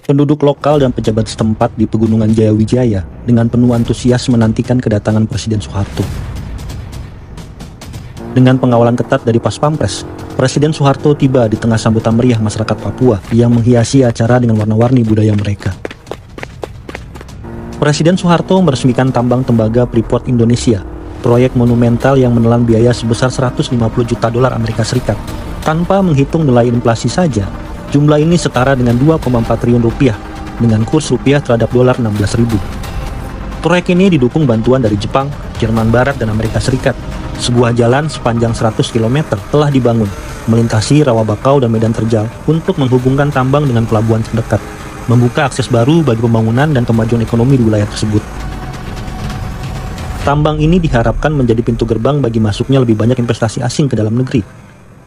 Penduduk lokal dan pejabat setempat di Pegunungan Jayawijaya dengan penuh antusias menantikan kedatangan Presiden Soeharto. Dengan pengawalan ketat dari Pas Pampres, Presiden Soeharto tiba di tengah sambutan meriah masyarakat Papua yang menghiasi acara dengan warna-warni budaya mereka. Presiden Soeharto meresmikan tambang tembaga Freeport Indonesia, proyek monumental yang menelan biaya sebesar 150 juta dolar Amerika Serikat. Tanpa menghitung nilai inflasi saja, jumlah ini setara dengan 2,4 triliun rupiah dengan kurs rupiah terhadap dolar 16.000. Proyek ini didukung bantuan dari Jepang, Jerman Barat, dan Amerika Serikat. Sebuah jalan sepanjang 100 km telah dibangun, melintasi rawa bakau dan medan terjal untuk menghubungkan tambang dengan pelabuhan terdekat, membuka akses baru bagi pembangunan dan kemajuan ekonomi di wilayah tersebut. Tambang ini diharapkan menjadi pintu gerbang bagi masuknya lebih banyak investasi asing ke dalam negeri.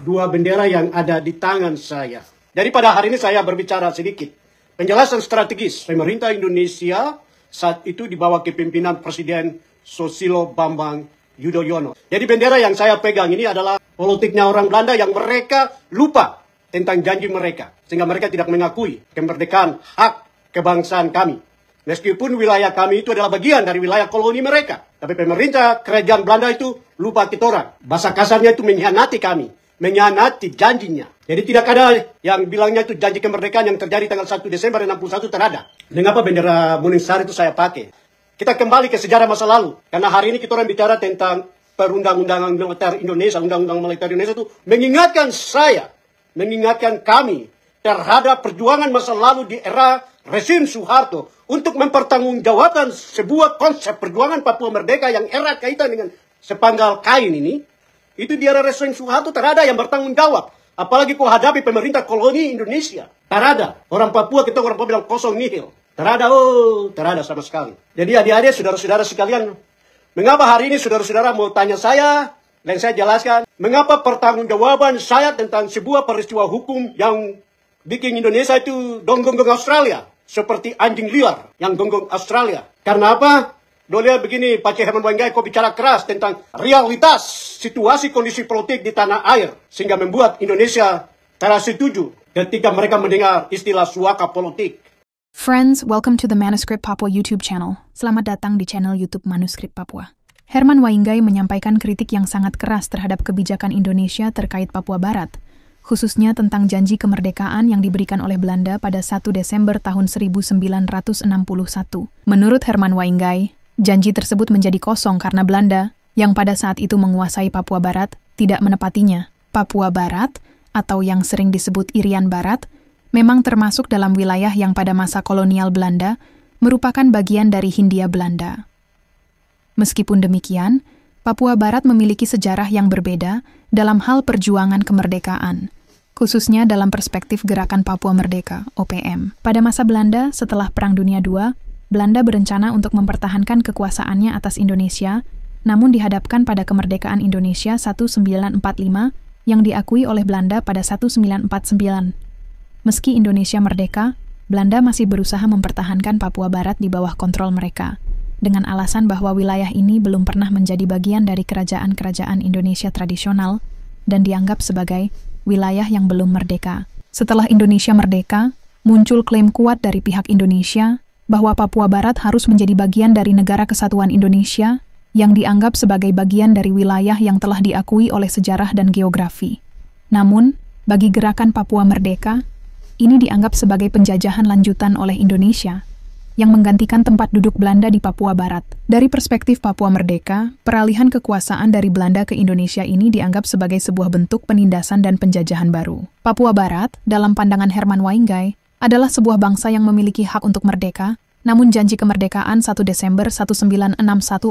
Dua bendera yang ada di tangan saya. Jadi pada hari ini saya berbicara sedikit. Penjelasan strategis pemerintah Indonesia saat itu di bawah kepemimpinan Presiden Susilo Bambang Yudhoyono. Jadi bendera yang saya pegang ini adalah politiknya orang Belanda yang mereka lupa tentang janji mereka. Sehingga mereka tidak mengakui kemerdekaan hak kebangsaan kami. Meskipun wilayah kami itu adalah bagian dari wilayah koloni mereka. Tapi pemerintah kerajaan Belanda itu lupa kita orang. Bahasa kasarnya itu mengkhianati kami. Mengkhianati janjinya. Jadi tidak ada yang bilangnya itu janji kemerdekaan yang terjadi tanggal 1 Desember 61 terada. Mengapa bendera Muningsari itu saya pakai? Kita kembali ke sejarah masa lalu. Karena hari ini kita orang bicara tentang perundang-undangan militer Indonesia. Undang-undang militer Indonesia itu mengingatkan saya, mengingatkan kami terhadap perjuangan masa lalu di era rezim Soeharto untuk mempertanggungjawabkan sebuah konsep perjuangan Papua Merdeka yang erat kaitan dengan sepanggal kain ini. Itu di era rezim Soeharto terada yang bertanggung jawab. Apalagi kau hadapi pemerintah koloni Indonesia. Terada. Orang Papua, kita orang Papua bilang kosong nihil. Terada, terada sama sekali. Jadi adik-adik, saudara-saudara sekalian, mengapa hari ini saudara-saudara mau tanya saya, dan saya jelaskan, mengapa pertanggungjawaban saya tentang sebuah peristiwa hukum yang bikin Indonesia itu gonggong Australia. Seperti anjing liar yang gonggong Australia. Karena apa? Dolia begini, Pak Herman Wainggai kau bicara keras tentang realitas situasi kondisi politik di tanah air. Sehingga membuat Indonesia tidak setuju ketika mereka mendengar istilah suaka politik. Friends, welcome to the Manuscript Papua YouTube channel. Selamat datang di channel YouTube Manuscript Papua. Herman Wainggai menyampaikan kritik yang sangat keras terhadap kebijakan Indonesia terkait Papua Barat, khususnya tentang janji kemerdekaan yang diberikan oleh Belanda pada 1 Desember tahun 1961. Menurut Herman Wainggai, janji tersebut menjadi kosong karena Belanda, yang pada saat itu menguasai Papua Barat, tidak menepatinya. Papua Barat, atau yang sering disebut Irian Barat, memang termasuk dalam wilayah yang pada masa kolonial Belanda merupakan bagian dari Hindia Belanda. Meskipun demikian, Papua Barat memiliki sejarah yang berbeda dalam hal perjuangan kemerdekaan, khususnya dalam perspektif Gerakan Papua Merdeka, OPM. Pada masa Belanda, setelah Perang Dunia II, Belanda berencana untuk mempertahankan kekuasaannya atas Indonesia, namun dihadapkan pada kemerdekaan Indonesia 1945 yang diakui oleh Belanda pada 1949. Meski Indonesia merdeka, Belanda masih berusaha mempertahankan Papua Barat di bawah kontrol mereka, dengan alasan bahwa wilayah ini belum pernah menjadi bagian dari kerajaan-kerajaan Indonesia tradisional dan dianggap sebagai wilayah yang belum merdeka. Setelah Indonesia merdeka, muncul klaim kuat dari pihak Indonesia bahwa Papua Barat harus menjadi bagian dari Negara Kesatuan Indonesia yang dianggap sebagai bagian dari wilayah yang telah diakui oleh sejarah dan geografi. Namun, bagi gerakan Papua Merdeka, ini dianggap sebagai penjajahan lanjutan oleh Indonesia yang menggantikan tempat duduk Belanda di Papua Barat. Dari perspektif Papua Merdeka, peralihan kekuasaan dari Belanda ke Indonesia ini dianggap sebagai sebuah bentuk penindasan dan penjajahan baru. Papua Barat, dalam pandangan Herman Wainggai, adalah sebuah bangsa yang memiliki hak untuk merdeka, namun janji kemerdekaan 1 Desember 1961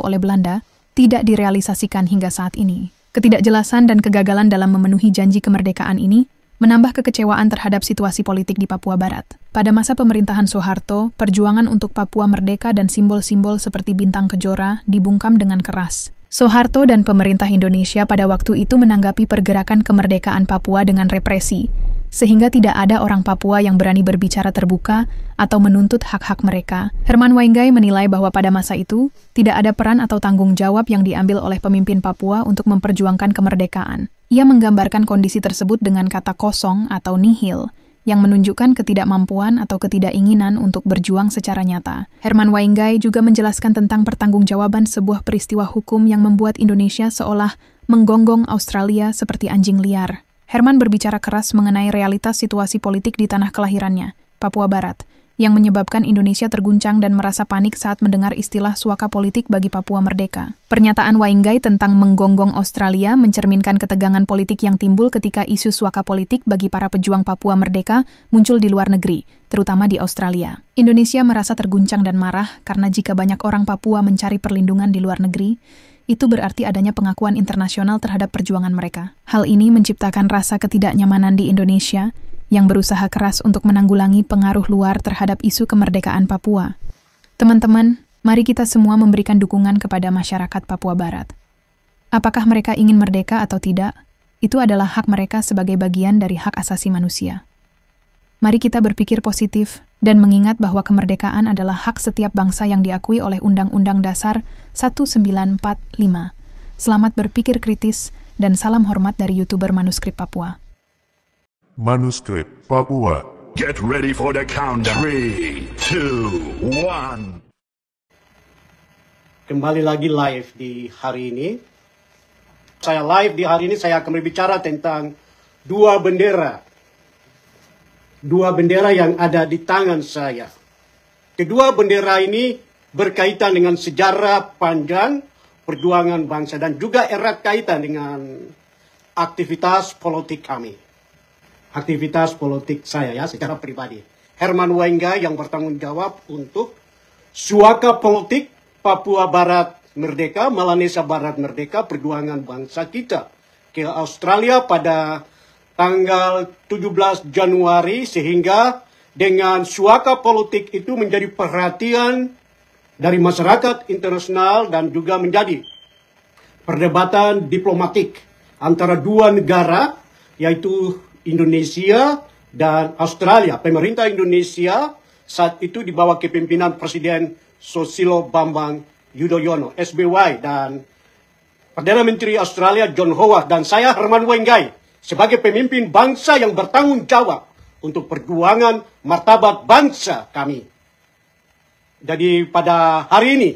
oleh Belanda tidak direalisasikan hingga saat ini. Ketidakjelasan dan kegagalan dalam memenuhi janji kemerdekaan ini menambah kekecewaan terhadap situasi politik di Papua Barat. Pada masa pemerintahan Soeharto, perjuangan untuk Papua merdeka dan simbol-simbol seperti bintang kejora dibungkam dengan keras. Soeharto dan pemerintah Indonesia pada waktu itu menanggapi pergerakan kemerdekaan Papua dengan represi, sehingga tidak ada orang Papua yang berani berbicara terbuka atau menuntut hak-hak mereka. Herman Wainggai menilai bahwa pada masa itu, tidak ada peran atau tanggung jawab yang diambil oleh pemimpin Papua untuk memperjuangkan kemerdekaan. Ia menggambarkan kondisi tersebut dengan kata kosong atau nihil, yang menunjukkan ketidakmampuan atau ketidakinginan untuk berjuang secara nyata. Herman Waingai juga menjelaskan tentang pertanggungjawaban sebuah peristiwa hukum yang membuat Indonesia seolah menggonggong Australia seperti anjing liar. Herman berbicara keras mengenai realitas situasi politik di tanah kelahirannya, Papua Barat, yang menyebabkan Indonesia terguncang dan merasa panik saat mendengar istilah suaka politik bagi Papua merdeka. Pernyataan Waingai tentang menggonggong Australia mencerminkan ketegangan politik yang timbul ketika isu suaka politik bagi para pejuang Papua merdeka muncul di luar negeri, terutama di Australia. Indonesia merasa terguncang dan marah karena jika banyak orang Papua mencari perlindungan di luar negeri, itu berarti adanya pengakuan internasional terhadap perjuangan mereka. Hal ini menciptakan rasa ketidaknyamanan di Indonesia yang berusaha keras untuk menanggulangi pengaruh luar terhadap isu kemerdekaan Papua. Teman-teman, mari kita semua memberikan dukungan kepada masyarakat Papua Barat. Apakah mereka ingin merdeka atau tidak? Itu adalah hak mereka sebagai bagian dari hak asasi manusia. Mari kita berpikir positif dan mengingat bahwa kemerdekaan adalah hak setiap bangsa yang diakui oleh Undang-Undang Dasar 1945. Selamat berpikir kritis dan salam hormat dari YouTuber Manuskrip Papua. Manuskrip Papua. Get ready for the count. 3, 2, 1. Kembali lagi live di hari ini. Saya live di hari ini, saya akan berbicara tentang dua bendera. Dua bendera yang ada di tangan saya. Kedua bendera ini berkaitan dengan sejarah panjang perjuangan bangsa dan juga erat kaitan dengan aktivitas politik kami. Aktivitas politik saya ya secara pribadi. Herman Waingai yang bertanggung jawab untuk suaka politik Papua Barat Merdeka, Melanesia Barat Merdeka, perjuangan bangsa kita ke Australia pada tanggal 17 Januari sehingga dengan suaka politik itu menjadi perhatian dari masyarakat internasional dan juga menjadi perdebatan diplomatik antara dua negara yaitu Indonesia dan Australia. Pemerintah Indonesia saat itu di bawah kepemimpinan Presiden Susilo Bambang Yudhoyono, SBY, dan Perdana Menteri Australia John Howard, dan saya Herman Waingai sebagai pemimpin bangsa yang bertanggung jawab untuk perjuangan martabat bangsa kami. Jadi pada hari ini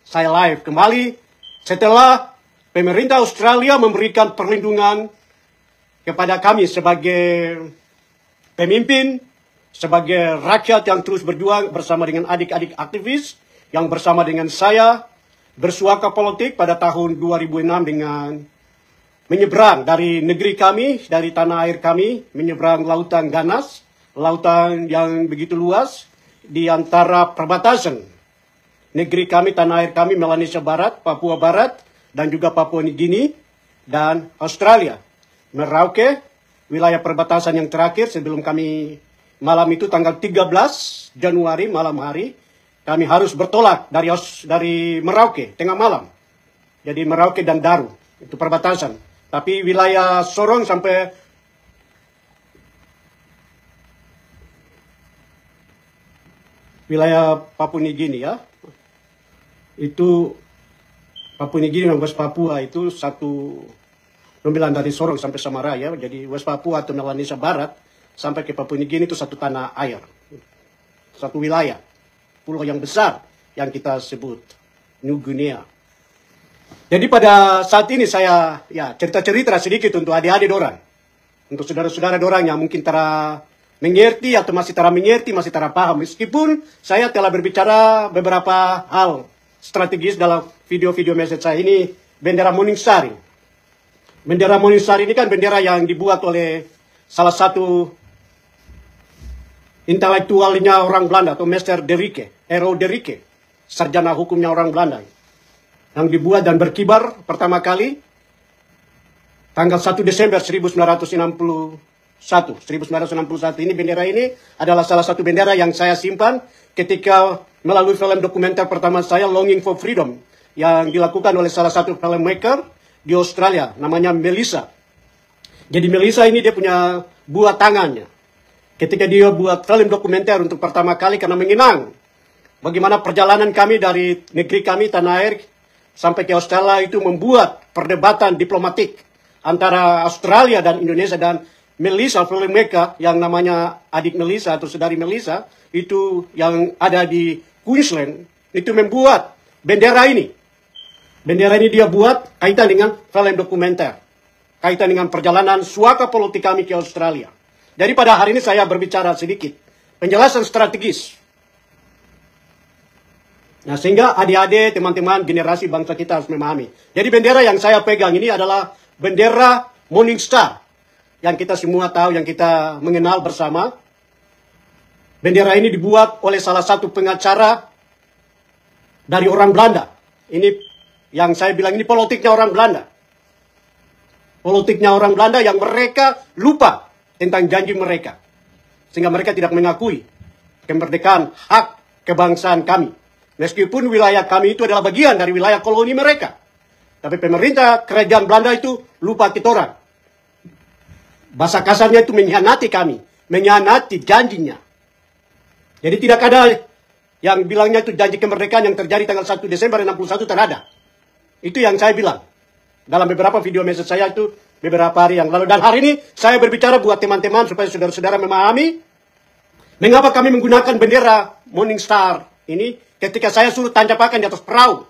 saya live kembali setelah pemerintah Australia memberikan perlindungan kepada kami sebagai pemimpin, sebagai rakyat yang terus berjuang bersama dengan adik-adik aktivis yang bersama dengan saya bersuaka politik pada tahun 2006 dengan menyeberang dari negeri kami, dari tanah air kami, menyeberang lautan ganas, lautan yang begitu luas di antara perbatasan negeri kami, tanah air kami, Melanesia Barat, Papua Barat, dan juga Papua Nugini, dan Australia. Merauke, wilayah perbatasan yang terakhir sebelum kami malam itu tanggal 13 Januari malam hari, kami harus bertolak dari Merauke tengah malam. Jadi Merauke dan Daru, itu perbatasan. Tapi wilayah Sorong sampai wilayah Papua Nugini ya. Itu Papua Nugini dan West Papua itu satu pemilihan dari Sorong sampai Samaraya, jadi West Papua atau Melanesia Barat sampai ke Papua Nugini itu satu tanah air, satu wilayah, pulau yang besar yang kita sebut New Guinea. Jadi pada saat ini saya ya cerita-cerita sedikit untuk adik-adik dorang, untuk saudara-saudara dorang yang mungkin tara mengerti atau masih tara mengerti, masih tara paham. Meskipun saya telah berbicara beberapa hal strategis dalam video-video message saya ini, bendera Morningstar. Bendera Morningstar ini kan bendera yang dibuat oleh salah satu intelektualnya orang Belanda atau Mester de Rike, Ero de Rike, sarjana hukumnya orang Belanda, yang dibuat dan berkibar pertama kali tanggal 1 Desember 1961. 1961 ini bendera ini adalah salah satu bendera yang saya simpan ketika melalui film dokumenter pertama saya Longing for Freedom yang dilakukan oleh salah satu filmmaker di Australia, namanya Melissa. Jadi Melissa ini dia punya buah tangannya. Ketika dia buat film dokumenter untuk pertama kali karena mengenang bagaimana perjalanan kami dari negeri kami, tanah air, sampai ke Australia itu membuat perdebatan diplomatik antara Australia dan Indonesia. Dan Melissa filmmaker yang namanya adik Melissa atau saudari Melissa itu yang ada di Queensland itu membuat bendera ini. Bendera ini dia buat kaitan dengan film dokumenter, kaitan dengan perjalanan suaka politik kami ke Australia. Jadi pada hari ini saya berbicara sedikit penjelasan strategis. Nah, sehingga adik-adik, teman-teman generasi bangsa kita harus memahami. Jadi bendera yang saya pegang ini adalah bendera Morning Star. Yang kita semua tahu, yang kita mengenal bersama. Bendera ini dibuat oleh salah satu pengacara dari orang Belanda. Ini yang saya bilang ini politiknya orang Belanda. Politiknya orang Belanda yang mereka lupa tentang janji mereka. Sehingga mereka tidak mengakui kemerdekaan hak kebangsaan kami. Meskipun wilayah kami itu adalah bagian dari wilayah koloni mereka. Tapi pemerintah kerajaan Belanda itu lupa kita orang. Bahasa kasarnya itu mengkhianati kami. Mengkhianati janjinya. Jadi tidak ada yang bilangnya itu janji kemerdekaan yang terjadi tanggal 1 Desember 61 tidak ada. Itu yang saya bilang. Dalam beberapa video message saya itu beberapa hari yang lalu. Dan hari ini saya berbicara buat teman-teman supaya saudara-saudara memahami. Mengapa kami menggunakan bendera Morning Star ini ketika saya suruh tanjapakan di atas perahu.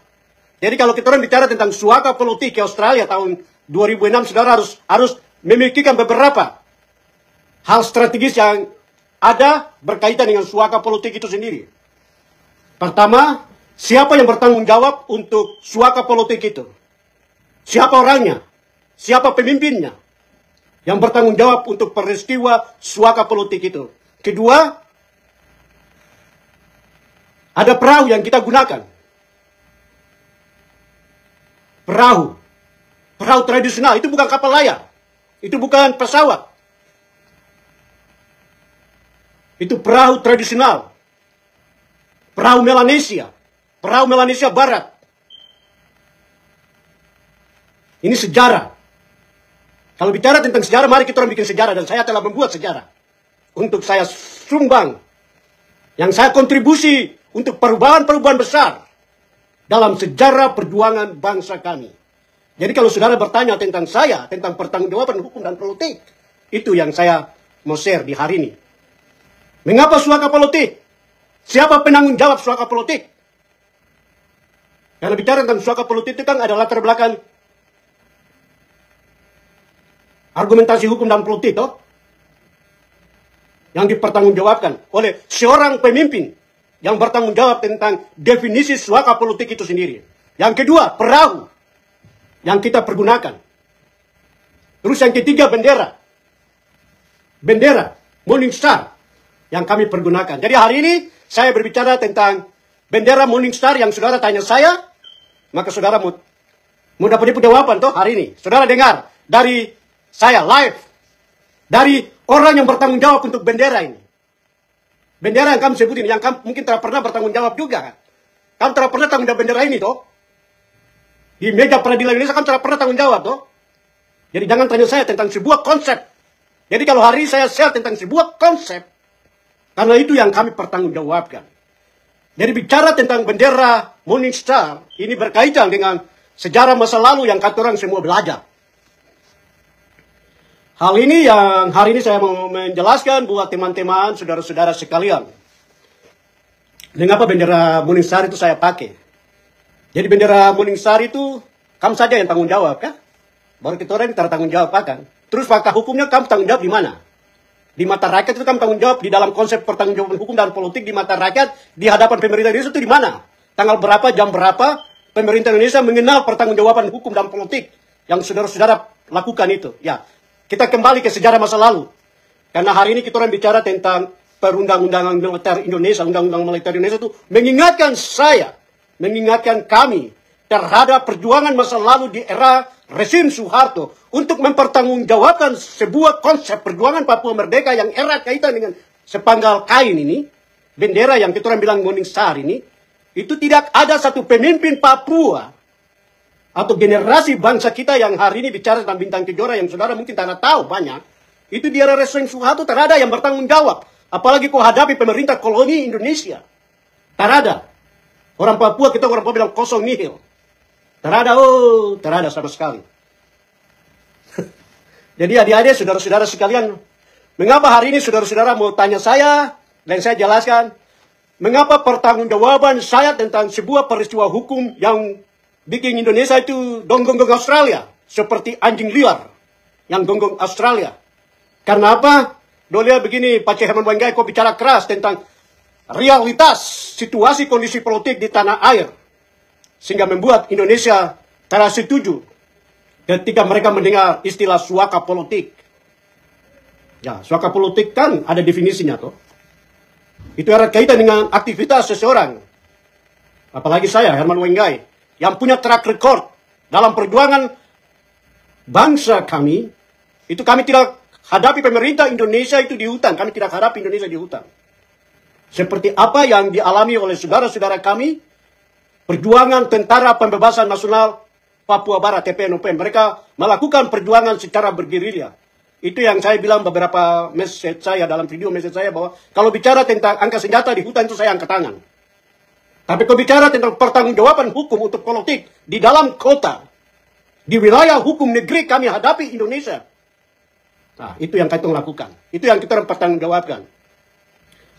Jadi kalau kita orang bicara tentang suaka politik ke Australia tahun 2006, saudara harus memikirkan beberapa hal strategis yang ada berkaitan dengan suaka politik itu sendiri. Pertama, siapa yang bertanggung jawab untuk suaka politik itu? Siapa orangnya? Siapa pemimpinnya? Yang bertanggung jawab untuk peristiwa suaka politik itu. Kedua, ada perahu yang kita gunakan. Perahu tradisional, itu bukan kapal layar. Itu bukan pesawat. Itu perahu tradisional. Perahu Melanesia. Perahu Melanesia Barat. Ini sejarah. Kalau bicara tentang sejarah, mari kita orang bikin sejarah. Dan saya telah membuat sejarah. Untuk saya sumbang. Yang saya kontribusi untuk perubahan-perubahan besar. Dalam sejarah perjuangan bangsa kami. Jadi kalau saudara bertanya tentang saya, tentang pertanggungjawaban hukum dan politik. Itu yang saya mau share di hari ini. Mengapa suaka politik? Siapa penanggung jawab suaka politik? Karena bicara tentang suaka politik itu kan ada latar belakang argumentasi hukum dan politik, toh? Yang dipertanggungjawabkan oleh seorang pemimpin yang bertanggung jawab tentang definisi suaka politik itu sendiri. Yang kedua, perahu yang kita pergunakan. Terus yang ketiga, bendera. Bendera Morning Star yang kami pergunakan. Jadi hari ini saya berbicara tentang bendera Morning Star yang saudara tanya saya, maka saudara mau dapat jawaban toh hari ini. Saudara dengar dari saya live dari orang yang bertanggung jawab untuk bendera ini. Bendera yang kami sebutin, yang kamu mungkin tidak pernah bertanggung jawab juga kan. Kamu tidak pernah tanggung jawab bendera ini toh. Di meja peradilan Indonesia kamu tidak pernah tanggung jawab toh. Jadi jangan tanya saya tentang sebuah konsep. Jadi kalau hari ini saya share tentang sebuah konsep, karena itu yang kami pertanggungjawabkan. Jadi bicara tentang bendera Morning Star, ini berkaitan dengan sejarah masa lalu yang kata orang semua belajar. Hal ini yang hari ini saya mau menjelaskan buat teman-teman, saudara-saudara sekalian. Mengapa bendera Morning Star itu saya pakai? Jadi bendera Morning Star itu, kamu saja yang tanggung jawab kan? Baru kita orang yang tanggung jawab kan? Terus fakta hukumnya kamu tanggung jawab di mana? Di mata rakyat itu kamu tanggung jawab di dalam konsep pertanggungjawaban hukum dan politik di mata rakyat, di hadapan pemerintah Indonesia itu di mana? Tanggal berapa, jam berapa, pemerintah Indonesia mengenal pertanggungjawaban hukum dan politik yang saudara-saudara lakukan itu. Ya, kita kembali ke sejarah masa lalu. Karena hari ini kita orang bicara tentang perundang-undangan militer Indonesia, undang-undang militer Indonesia itu mengingatkan saya, mengingatkan kami terhadap perjuangan masa lalu di era rezim Soeharto untuk mempertanggungjawabkan sebuah konsep perjuangan Papua Merdeka yang erat kaitan dengan sepanggal kain ini, bendera yang kita orang bilang Morning Star ini, itu tidak ada satu pemimpin Papua atau generasi bangsa kita yang hari ini bicara tentang Bintang Kejora yang saudara mungkin tidak tahu banyak, itu di era rezim Soeharto tidak ada yang bertanggung jawab. Apalagi kau hadapi pemerintah koloni Indonesia. Tak ada. Orang Papua, kita orang Papua bilang kosong nihil. Tak ada sama sekali. Jadi adik-adik, saudara-saudara sekalian, mengapa hari ini saudara-saudara mau tanya saya, dan saya jelaskan, mengapa pertanggungjawaban saya tentang sebuah peristiwa hukum yang bikin Indonesia itu gonggong Australia, seperti anjing liar yang gonggong Australia. Karena apa? Dolia begini, Pak Herman Wainggai kok bicara keras tentang realitas situasi kondisi politik di tanah air, sehingga membuat Indonesia tidak setuju ketika mereka mendengar istilah suaka politik. Ya, suaka politik kan ada definisinya toh. Itu ada kaitan dengan aktivitas seseorang. Apalagi saya, Herman Wainggai, yang punya track record dalam perjuangan bangsa kami, itu kami tidak hadapi pemerintah Indonesia itu di hutan. Kami tidak hadapi Indonesia di hutan. Seperti apa yang dialami oleh saudara-saudara kami, perjuangan Tentara Pembebasan Nasional Papua Barat, TPNOP. Mereka melakukan perjuangan secara bergerilya. Itu yang saya bilang beberapa message saya, dalam video message saya, bahwa kalau bicara tentang angkat senjata di hutan itu saya angkat tangan. Tapi kalau bicara tentang pertanggungjawaban hukum untuk politik di dalam kota, di wilayah hukum negeri kami hadapi Indonesia. Nah, itu yang kita lakukan. Itu yang kita pertanggungjawabkan.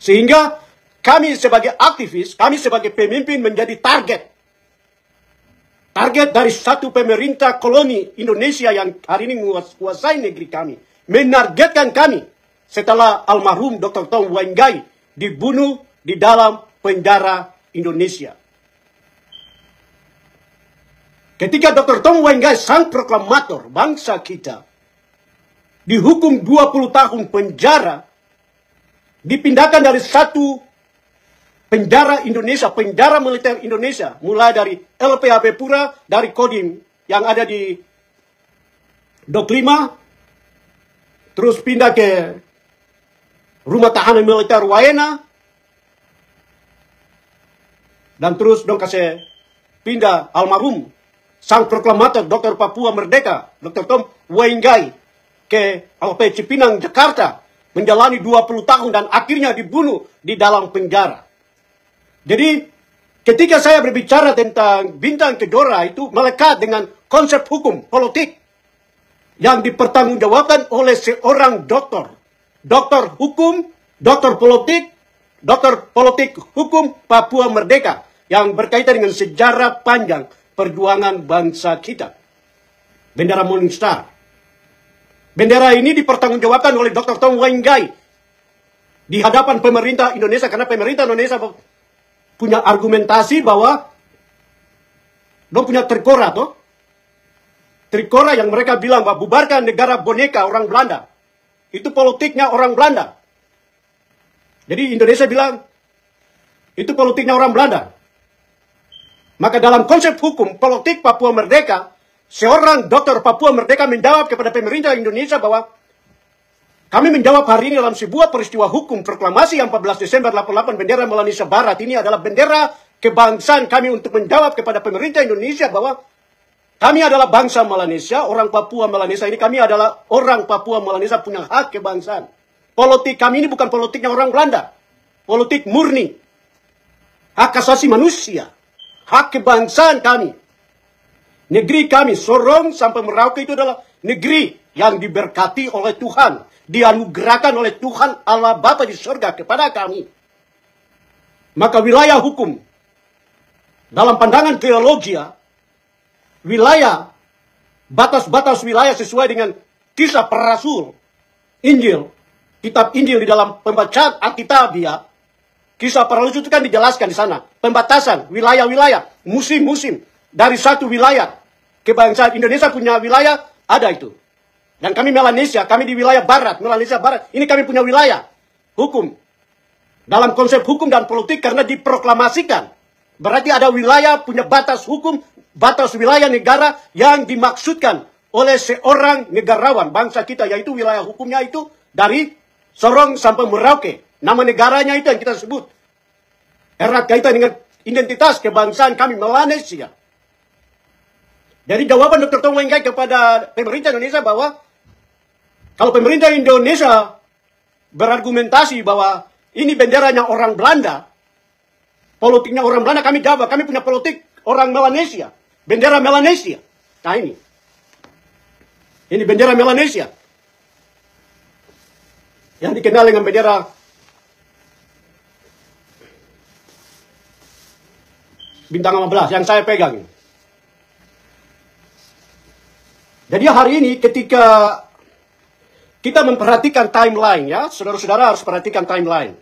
Sehingga kami sebagai aktivis, kami sebagai pemimpin menjadi target. Target dari satu pemerintah koloni Indonesia yang hari ini menguasai negeri kami. Menargetkan kami setelah almarhum Dr. Tom Wainggai dibunuh di dalam penjara Indonesia. Ketika Dr. Tom Wainggai, sang proklamator bangsa kita, dihukum 20 tahun penjara, dipindahkan dari satu penjara Indonesia, penjara militer Indonesia, mulai dari LPHP Pura, dari Kodim yang ada di Dok 5, terus pindah ke rumah tahanan militer Waena, dan terus dong kasih pindah almarhum sang proklamator Dr. Papua Merdeka, Dr. Tom Wainggai, ke LP Cipinang, Jakarta, menjalani 20 tahun dan akhirnya dibunuh di dalam penjara. Jadi, ketika saya berbicara tentang Bintang Kejora itu melekat dengan konsep hukum politik yang dipertanggungjawabkan oleh seorang dokter. Dokter hukum, dokter politik hukum Papua Merdeka yang berkaitan dengan sejarah panjang perjuangan bangsa kita. Bendera Morning Star. Bendera ini dipertanggungjawabkan oleh Dr. Tom Wainggai di hadapan pemerintah Indonesia, karena pemerintah Indonesia punya argumentasi bahwa dong punya trikora toh. Trikora yang mereka bilang bahwa bubarkan negara boneka orang Belanda. Itu politiknya orang Belanda. Jadi Indonesia bilang itu politiknya orang Belanda. Maka dalam konsep hukum politik Papua Merdeka, seorang dokter Papua Merdeka menjawab kepada pemerintah Indonesia bahwa kami menjawab hari ini dalam sebuah peristiwa hukum proklamasi yang 14 Desember 88 bendera Melanesia Barat ini adalah bendera kebangsaan kami untuk menjawab kepada pemerintah Indonesia bahwa kami adalah bangsa Melanesia, orang Papua Melanesia ini, kami adalah orang Papua Melanesia punya hak kebangsaan. Politik kami ini bukan politiknya orang Belanda. Politik murni. Hak asasi manusia. Hak kebangsaan kami. Negeri kami, Sorong sampai Merauke itu adalah negeri yang diberkati oleh Tuhan. Dianugerahkan oleh Tuhan Allah Bapa di surga kepada kami. Maka wilayah hukum, dalam pandangan teologi, wilayah, batas-batas wilayah sesuai dengan kisah para rasul, Injil, kitab Injil di dalam pembacaan Alkitabiah, kisah para rasul itu kan dijelaskan di sana. Pembatasan wilayah-wilayah, musim-musim. Dari satu wilayah, kebangsaan Indonesia punya wilayah, ada itu. Dan kami Melanesia, kami di wilayah barat, Melanesia barat. Ini kami punya wilayah hukum. Dalam konsep hukum dan politik karena diproklamasikan. Berarti ada wilayah punya batas hukum, batas wilayah negara yang dimaksudkan oleh seorang negarawan bangsa kita. Yaitu wilayah hukumnya itu dari Sorong sampai Merauke. Nama negaranya itu yang kita sebut. Erat kaitan dengan identitas kebangsaan kami Melanesia. Jadi jawaban Dr. Tom Wainggai kepada pemerintah Indonesia bahwa kalau pemerintah Indonesia berargumentasi bahwa ini benderanya orang Belanda, politiknya orang Belanda, kami jawab, kami punya politik orang Melanesia, bendera Melanesia. Nah ini bendera Melanesia. yang dikenal dengan bendera bintang 15 yang saya pegang. Jadi hari ini ketika kita memperhatikan timeline, ya, saudara-saudara harus perhatikan timeline.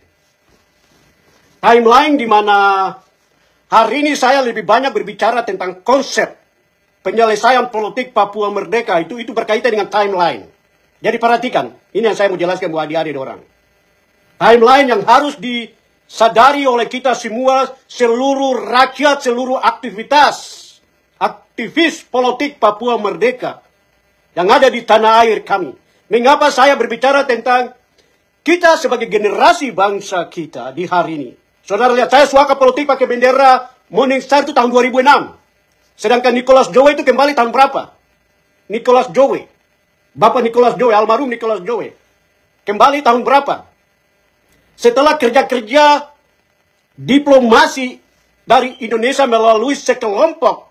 Timeline di mana hari ini saya lebih banyak berbicara tentang konsep penyelesaian politik Papua Merdeka, itu berkaitan dengan timeline. Jadi perhatikan, ini yang saya mau jelaskan buat adik-adik orang. Timeline yang harus disadari oleh kita semua, seluruh rakyat, seluruh aktivis politik Papua Merdeka yang ada di tanah air kami. Mengapa saya berbicara tentang kita sebagai generasi bangsa kita di hari ini? Saudara lihat, saya suaka politik pakai bendera Morning Star itu tahun 2006. Sedangkan Nicholas Jowe itu kembali tahun berapa? Nicholas Jowe. Bapak Nicholas Jowe, almarhum Nicholas Jowe. Kembali tahun berapa? Setelah kerja-kerja diplomasi dari Indonesia melalui sekelompok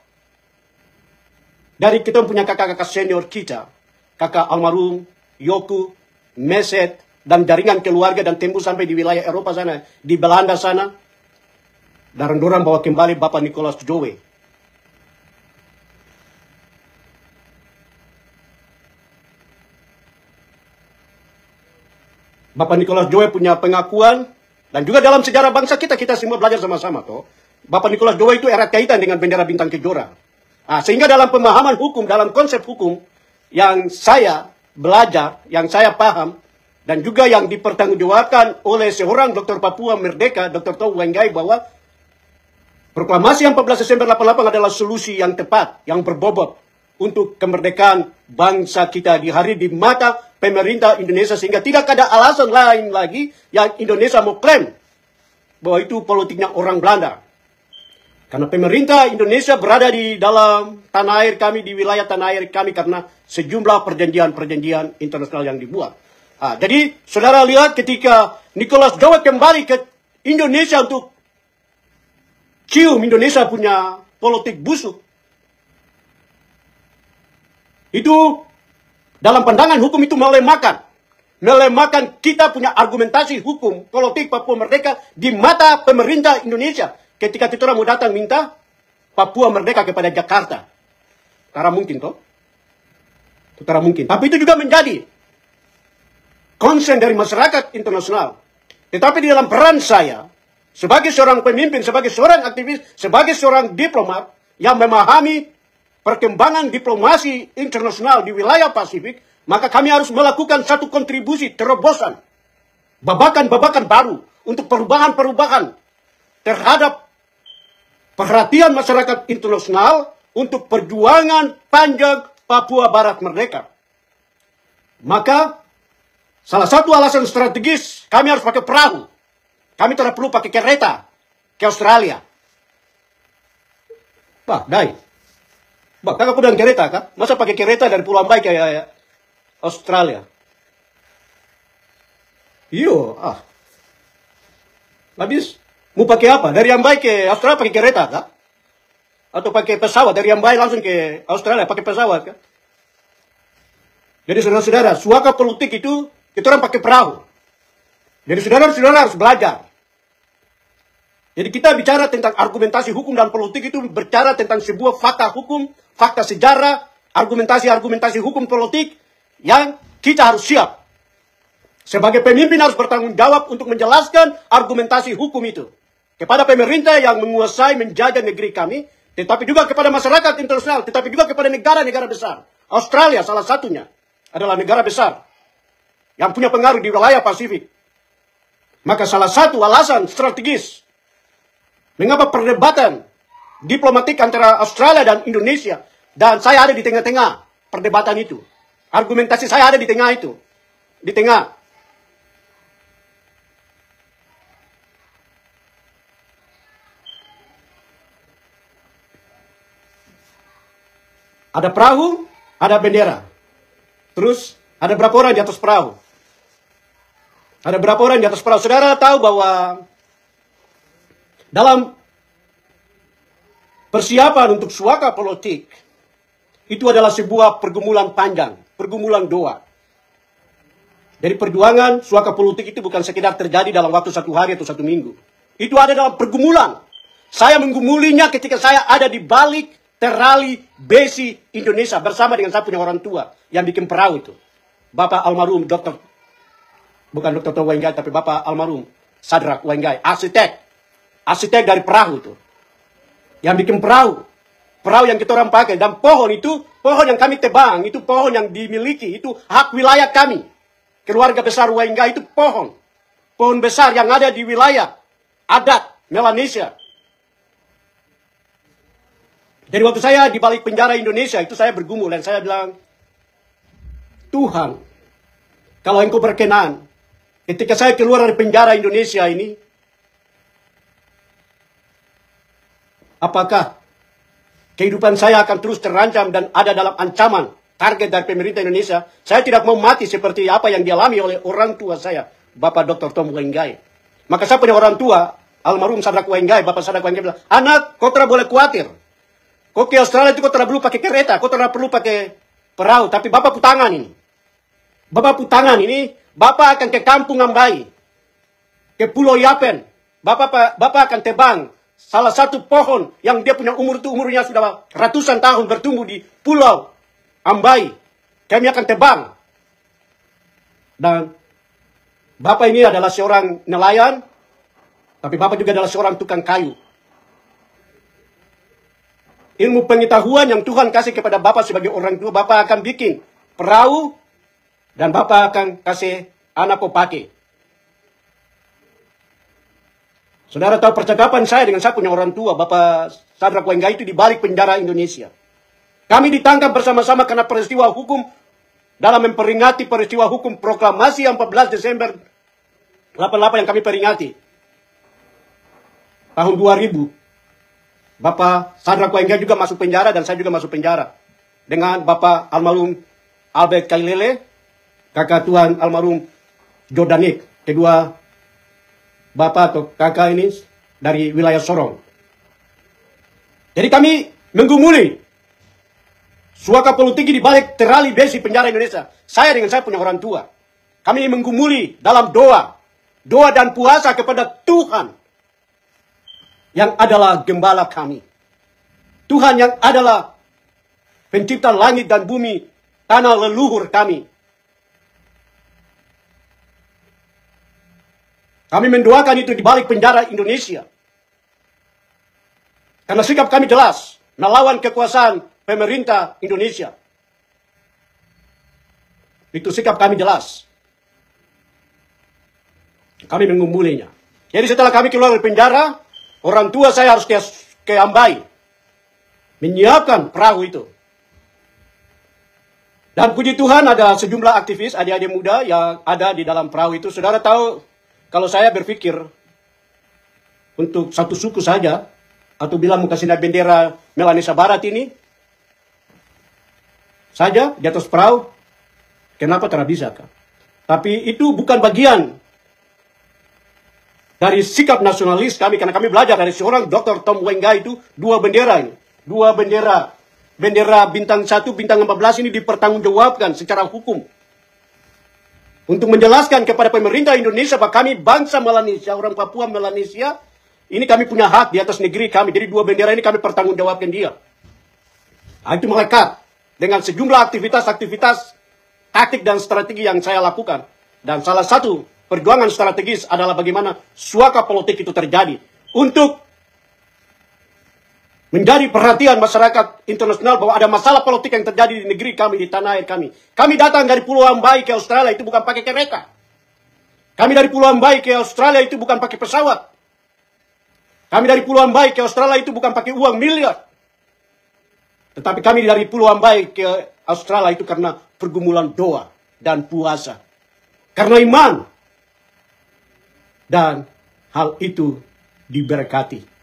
dari kita punya kakak-kakak senior kita. Kakak almarhum, Yoku, Meset, dan jaringan keluarga dan tembus sampai di wilayah Eropa sana, di Belanda sana. Dan dorang bawa kembali Bapak Nicholas Jowe. Bapak Nicholas Jowe punya pengakuan, dan juga dalam sejarah bangsa kita semua belajar sama-sama toh. Bapak Nicholas Jowe itu erat kaitan dengan bendera bintang kejora. Sehingga dalam pemahaman hukum, dalam konsep hukum yang saya belajar, yang saya paham, dan juga yang dipertanggungjawabkan oleh seorang Dr. Papua Merdeka, Dr. Tau Wainggai, bahwa proklamasi yang 14 Desember 88 adalah solusi yang tepat, yang berbobot untuk kemerdekaan bangsa kita di hari di mata pemerintah Indonesia, sehingga tidak ada alasan lain lagi yang Indonesia mau klaim bahwa itu politiknya orang Belanda. Karena pemerintah Indonesia berada di dalam tanah air kami, di wilayah tanah air kami, karena sejumlah perjanjian-perjanjian internasional yang dibuat. Jadi saudara lihat ketika Nicholas Jowe kembali ke Indonesia untuk cium Indonesia punya politik busuk, itu dalam pandangan hukum itu melemahkan kita punya argumentasi hukum politik Papua Merdeka di mata pemerintah Indonesia. Ketika kita mau datang minta Papua Merdeka kepada Jakarta, karena mungkin toh, karena mungkin. Tapi itu juga menjadi concern dari masyarakat internasional. Tetapi di dalam peran saya sebagai seorang pemimpin, sebagai seorang aktivis, sebagai seorang diplomat yang memahami perkembangan diplomasi internasional di wilayah Pasifik, maka kami harus melakukan satu kontribusi terobosan, babakan-babakan baru untuk perubahan-perubahan terhadap perhatian masyarakat internasional untuk perjuangan panjang Papua Barat merdeka. Maka salah satu alasan strategis kami harus pakai perahu. Kami tidak perlu pakai kereta ke Australia. Kakak bilang kereta kan? Masa pakai kereta dari Pulau Ambai ke Australia? Habis mau pakai apa? Dari Ambai ke Australia pakai kereta kah? Atau pakai pesawat dari Ambai langsung ke Australia pakai pesawat kan? Jadi saudara-saudara, suaka politik itu kita orang pakai perahu. Jadi saudara-saudara harus belajar. Jadi kita bicara tentang argumentasi hukum dan politik itu bicara tentang sebuah fakta hukum, fakta sejarah, argumentasi hukum politik yang kita harus siap. Sebagai pemimpin harus bertanggung jawab untuk menjelaskan argumentasi hukum itu kepada pemerintah yang menguasai, menjaga negeri kami, tetapi juga kepada masyarakat internasional, tetapi juga kepada negara-negara besar. Australia salah satunya adalah negara besar yang punya pengaruh di wilayah Pasifik. Maka salah satu alasan strategis mengapa perdebatan diplomatik antara Australia dan Indonesia, dan saya ada di tengah-tengah perdebatan itu. Argumentasi saya ada di tengah itu. Di tengah. Ada perahu, ada bendera. Terus ada berapa orang di atas perahu? Ada berapa orang di atas perahu? Saudara tahu bahwa dalam persiapan untuk suaka politik, itu adalah sebuah pergumulan panjang, pergumulan doa. Jadi perjuangan suaka politik itu bukan sekedar terjadi dalam waktu 1 hari atau 1 minggu. Itu ada dalam pergumulan. Saya menggumulinya ketika saya ada di balik terali besi Indonesia bersama dengan saya punya orang tua yang bikin perahu itu. Bapak almarhum bukan Dr. Tom Wainggai, tapi Bapak almarhum Sadrak Wainggai, arsitek dari perahu itu. Yang bikin perahu yang kita orang pakai. Dan pohon itu, pohon yang kami tebang, itu pohon yang dimiliki, itu hak wilayah kami. Keluarga besar Wainggai itu pohon besar yang ada di wilayah adat Melanesia. Jadi waktu saya di balik penjara Indonesia itu saya bergumul dan saya bilang, Tuhan, kalau Engkau berkenan, ketika saya keluar dari penjara Indonesia ini, apakah kehidupan saya akan terus terancam dan ada dalam ancaman target dari pemerintah Indonesia? Saya tidak mau mati seperti apa yang dialami oleh orang tua saya, Bapak Dr. Tom Wainggai. Maka saya punya orang tua, almarhum Sadrak Wainggai, Bapak Sadrak Wainggai bilang, anak, kau tidak boleh khawatir. Kau ke Australia itu kau tidak perlu pakai kereta, kau tidak perlu pakai perahu, tapi Bapak putangan ini. Bapak akan ke kampung Ambai, ke Pulau Yapen. Bapak akan tebang salah satu pohon yang dia punya umurnya sudah ratusan tahun bertumbuh di Pulau Ambai. Kami akan tebang. Dan Bapak ini adalah seorang nelayan, tapi Bapak juga adalah seorang tukang kayu. Ilmu pengetahuan yang Tuhan kasih kepada Bapak sebagai orang tua, Bapak akan bikin perahu dan Bapak akan kasih anak kau pakai. Saudara tahu percakapan saya dengan saya punya orang tua, Bapak Sadrak Wainggai itu di balik penjara Indonesia. Kami ditangkap bersama-sama karena peristiwa hukum dalam memperingati peristiwa hukum proklamasi yang 14 Desember 88 yang kami peringati. Tahun 2000. Bapak Sadrak Wainggai juga masuk penjara dan saya juga masuk penjara. Dengan Bapak almarhum Albert Kailele, kakak Tuan almarhum Jordanik. Kedua Bapak atau kakak ini dari wilayah Sorong. Jadi kami menggumuli suaka politik di balik terali besi penjara Indonesia. Saya dengan saya punya orang tua. Kami menggumuli dalam doa dan puasa kepada Tuhan yang adalah gembala kami. Tuhan yang adalah pencipta langit dan bumi, tanah leluhur kami. Kami mendoakan itu di balik penjara Indonesia. Karena sikap kami jelas, melawan kekuasaan pemerintah Indonesia. Itu sikap kami jelas. Kami mengumpulinya. Jadi setelah kami keluar dari penjara, orang tua saya harus ke Ambai. Menyiapkan perahu itu. Dan puji Tuhan ada sejumlah aktivis, adik-adik muda yang ada di dalam perahu itu. Saudara tahu, kalau saya berpikir untuk satu suku saja, atau bilang mau kasih bendera Melanesia Barat ini, saja di atas perahu, kenapa tidak bisa? Tapi itu bukan bagian dari sikap nasionalis kami, karena kami belajar dari seorang Dr. Tom Wainggai itu dua bendera ini. Dua bendera. Bendera bintang 1, bintang 14 ini dipertanggungjawabkan secara hukum. Untuk menjelaskan kepada pemerintah Indonesia bahwa kami bangsa Melanesia, orang Papua Melanesia, ini kami punya hak di atas negeri kami. Jadi dua bendera ini kami pertanggungjawabkan dia. Nah, itu melekat dengan sejumlah aktivitas-aktivitas taktik dan strategi yang saya lakukan. Dan salah satu perjuangan strategis adalah bagaimana suaka politik itu terjadi. Untuk menjadi perhatian masyarakat internasional bahwa ada masalah politik yang terjadi di negeri kami, di tanah air kami. Kami datang dari Pulau Ambai ke Australia itu bukan pakai kereta. Kami dari Pulau Ambai ke Australia itu bukan pakai pesawat. Kami dari Pulau Ambai ke Australia itu bukan pakai uang miliar. Tetapi kami dari Pulau Ambai ke Australia itu karena pergumulan doa dan puasa. Karena iman. Dan hal itu diberkati.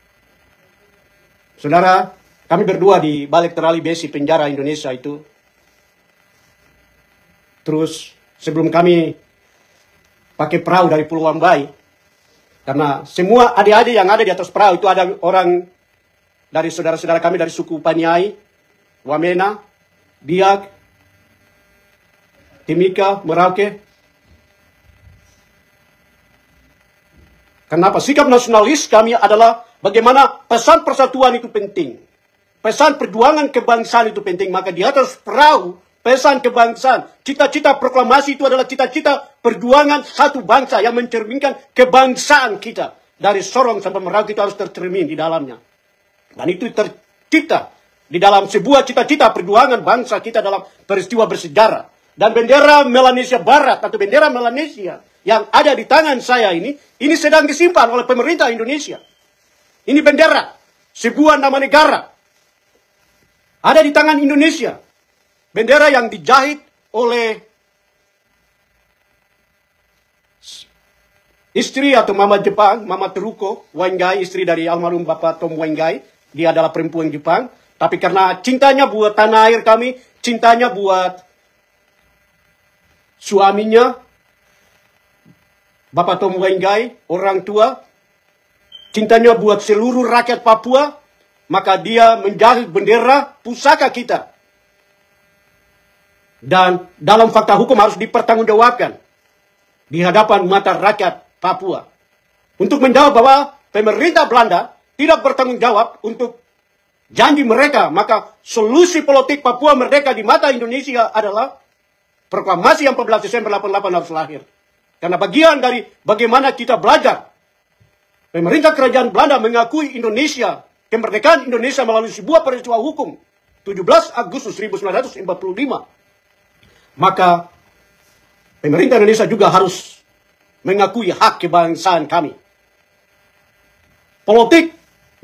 Saudara, kami berdua di balik terali besi penjara Indonesia itu. Terus sebelum kami pakai perahu dari Pulau Ambai, karena semua adik-adik yang ada di atas perahu itu ada orang dari saudara-saudara kami dari suku Paniai, Wamena, Biak, Timika, Merauke. Kenapa? Sikap nasionalis kami adalah bagaimana pesan persatuan itu penting. Pesan perjuangan kebangsaan itu penting. Maka di atas perahu pesan kebangsaan, cita-cita proklamasi itu adalah cita-cita perjuangan satu bangsa yang mencerminkan kebangsaan kita. Dari Sorong sampai Merauke itu harus tercermin di dalamnya. Dan itu tercipta di dalam sebuah cita-cita perjuangan bangsa kita dalam peristiwa bersejarah. Dan bendera Melanesia Barat atau bendera Melanesia yang ada di tangan saya ini sedang disimpan oleh pemerintah Indonesia. Ini bendera, sebuah nama negara. Ada di tangan Indonesia. Bendera yang dijahit oleh istri atau mama Jepang, Mama Teruko Waingai, istri dari almarhum Bapak Tom Waingai. Dia adalah perempuan Jepang. Tapi karena cintanya buat tanah air kami, cintanya buat suaminya, Bapak Tom Waingai, orang tua, cintanya buat seluruh rakyat Papua, maka dia menjahit bendera pusaka kita. Dan dalam fakta hukum harus dipertanggungjawabkan di hadapan mata rakyat Papua. Untuk menjawab bahwa pemerintah Belanda tidak bertanggung jawab untuk janji mereka, maka solusi politik Papua merdeka di mata Indonesia adalah proklamasi yang 14 Desember 88 harus lahir. Karena bagian dari bagaimana kita belajar. Pemerintah kerajaan Belanda mengakui Indonesia, kemerdekaan Indonesia melalui sebuah peristiwa hukum 17 Agustus 1945. Maka pemerintah Indonesia juga harus mengakui hak kebangsaan kami. Politik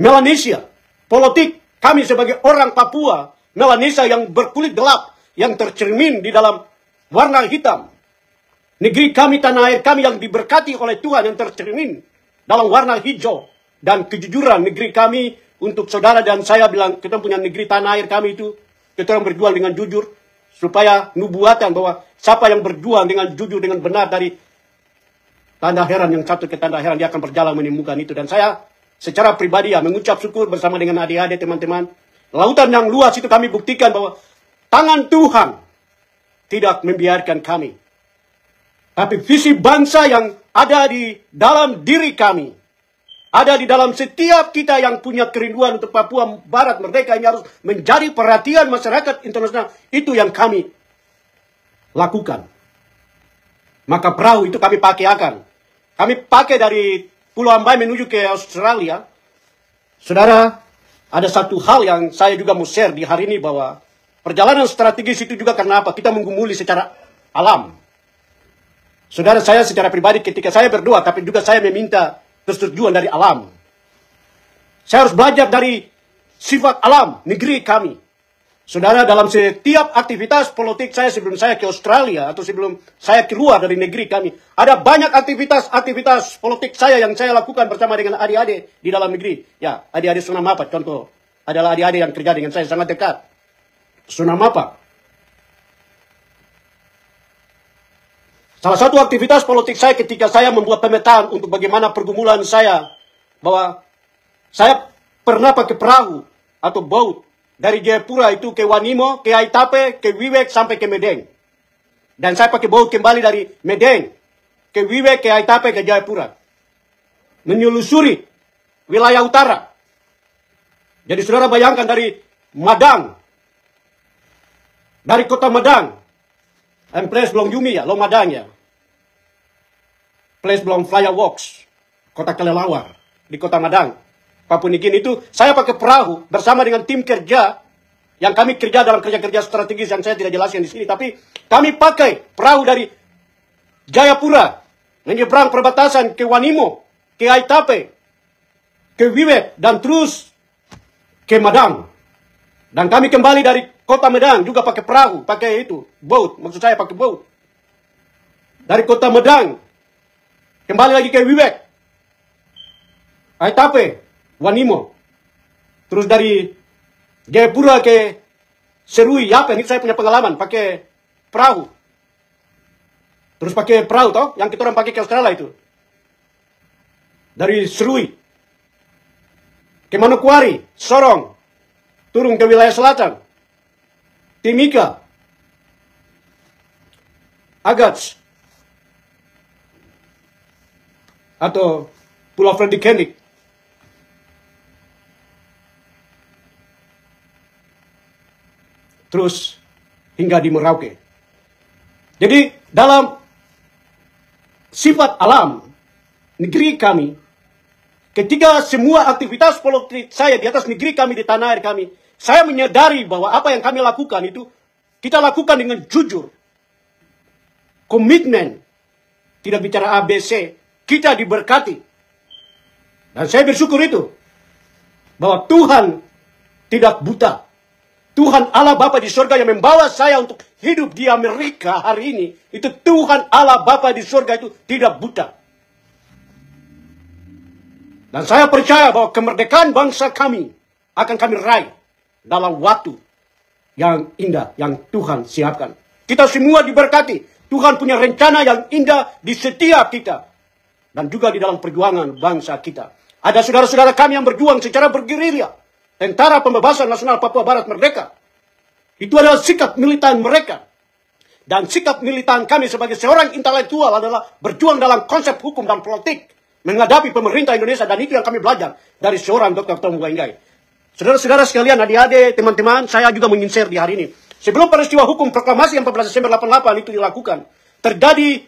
Melanesia, politik kami sebagai orang Papua, Melanesia yang berkulit gelap, yang tercermin di dalam warna hitam. Negeri kami, tanah air kami yang diberkati oleh Tuhan yang tercermin dalam warna hijau. Dan kejujuran negeri kami untuk saudara dan saya bilang, kita punya negeri tanah air kami itu, kita orang berjuang dengan jujur. Supaya nubuatan bahwa siapa yang berjuang dengan jujur, dengan benar dari tanda heran yang satu ke tanda heran, dia akan berjalan menemukan itu. Dan saya secara pribadi ya mengucap syukur bersama dengan adik-adik teman-teman. Lautan yang luas itu kami buktikan bahwa tangan Tuhan tidak membiarkan kami. Tapi visi bangsa yang ada di dalam diri kami, ada di dalam setiap kita yang punya kerinduan untuk Papua Barat merdeka ini harus menjadi perhatian masyarakat internasional. Itu yang kami lakukan. Maka perahu itu kami pakai dari Pulau Ambai menuju ke Australia. Saudara, ada satu hal yang saya juga mau share di hari ini bahwa perjalanan strategis itu juga karena apa? Kita menggumuli secara alam. Saudara, saya secara pribadi ketika saya berdoa, tapi juga saya meminta persetujuan dari alam. Saya harus belajar dari sifat alam negeri kami. Saudara, dalam setiap aktivitas politik saya sebelum saya ke Australia atau sebelum saya keluar dari negeri kami, ada banyak aktivitas politik saya yang saya lakukan bersama dengan adik-adik di dalam negeri. Ya, adik-adik Sunamapa contoh adalah adik-adik yang kerja dengan saya sangat dekat. Sunamapa. Salah satu aktivitas politik saya ketika saya membuat pemetaan untuk bagaimana pergumulan saya, bahwa saya pernah pakai perahu atau boat dari Jayapura itu ke Wanimo, ke Aitape, ke Wewak sampai ke Medeng. Dan saya pakai boat kembali dari Medeng ke Wewak, ke Aitape, ke Jayapura. Menyelusuri wilayah utara. Jadi saudara bayangkan dari Madang, dari kota Madang, place belum Yumi ya, lo Madang ya. Place belum Flyer Works, kota Kelelawar, di kota Madang, Papua Nugini itu, saya pakai perahu bersama dengan tim kerja, yang kami kerja dalam kerja-kerja strategis yang saya tidak jelaskan di sini, tapi kami pakai perahu dari Jayapura, menyeberang perbatasan ke Wanimo, ke Aitape, ke Wewak, dan terus ke Madang. Dan kami kembali dari kota Medang juga pakai perahu, pakai itu, boat, maksud saya pakai boat. Dari kota Medang, kembali lagi ke Wewak, Aitape, Wanimo. Terus dari Jayapura ke Serui, Yapen, itu saya punya pengalaman, pakai perahu. Terus pakai perahu, toh, yang kita orang pakai ke Australia itu. Dari Serui, ke Manokwari, Sorong, turun ke wilayah selatan, Timika, Agats, atau Pulau Frederick Hendrik. Terus hingga di Merauke. Jadi dalam sifat alam negeri kami, ketika semua aktivitas politik saya di atas negeri kami, di tanah air kami, saya menyadari bahwa apa yang kami lakukan itu kita lakukan dengan jujur, komitmen, tidak bicara ABC, kita diberkati. Dan saya bersyukur itu, bahwa Tuhan tidak buta. Tuhan Allah Bapa di surga yang membawa saya untuk hidup di Amerika hari ini, itu Tuhan Allah Bapa di surga itu tidak buta. Dan saya percaya bahwa kemerdekaan bangsa kami akan kami raih dalam waktu yang indah yang Tuhan siapkan. Kita semua diberkati. Tuhan punya rencana yang indah di setiap kita. Dan juga di dalam perjuangan bangsa kita. Ada saudara-saudara kami yang berjuang secara bergerilya. Tentara Pembebasan Nasional Papua Barat Merdeka. Itu adalah sikap militan mereka. Dan sikap militan kami sebagai seorang intelektual adalah berjuang dalam konsep hukum dan politik. Menghadapi pemerintah Indonesia. Dan itu yang kami belajar dari seorang Dr. Tom Wainggai. Saudara-saudara sekalian, adik-adik, teman-teman, saya juga ingin share di hari ini. Sebelum peristiwa hukum proklamasi yang 14 Desember 88 itu dilakukan, terjadi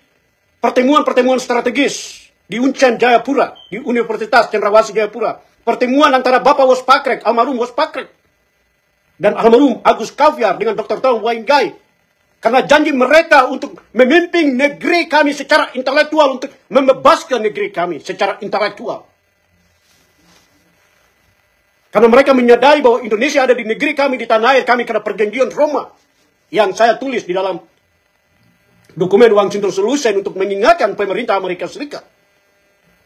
pertemuan-pertemuan strategis di Uncen Jayapura, di Universitas Cendrawasih Jayapura. Pertemuan antara Bapak Wospakrek, almarhum Wospakrek, dan almarhum Agus Kaviar dengan Dr. Tom Wainggai. Karena janji mereka untuk memimpin negeri kami secara intelektual, untuk membebaskan negeri kami secara intelektual. Karena mereka menyadari bahwa Indonesia ada di negeri kami, di tanah air kami, karena perjanjian Roma yang saya tulis di dalam dokumen Washington Solution untuk mengingatkan pemerintah Amerika Serikat.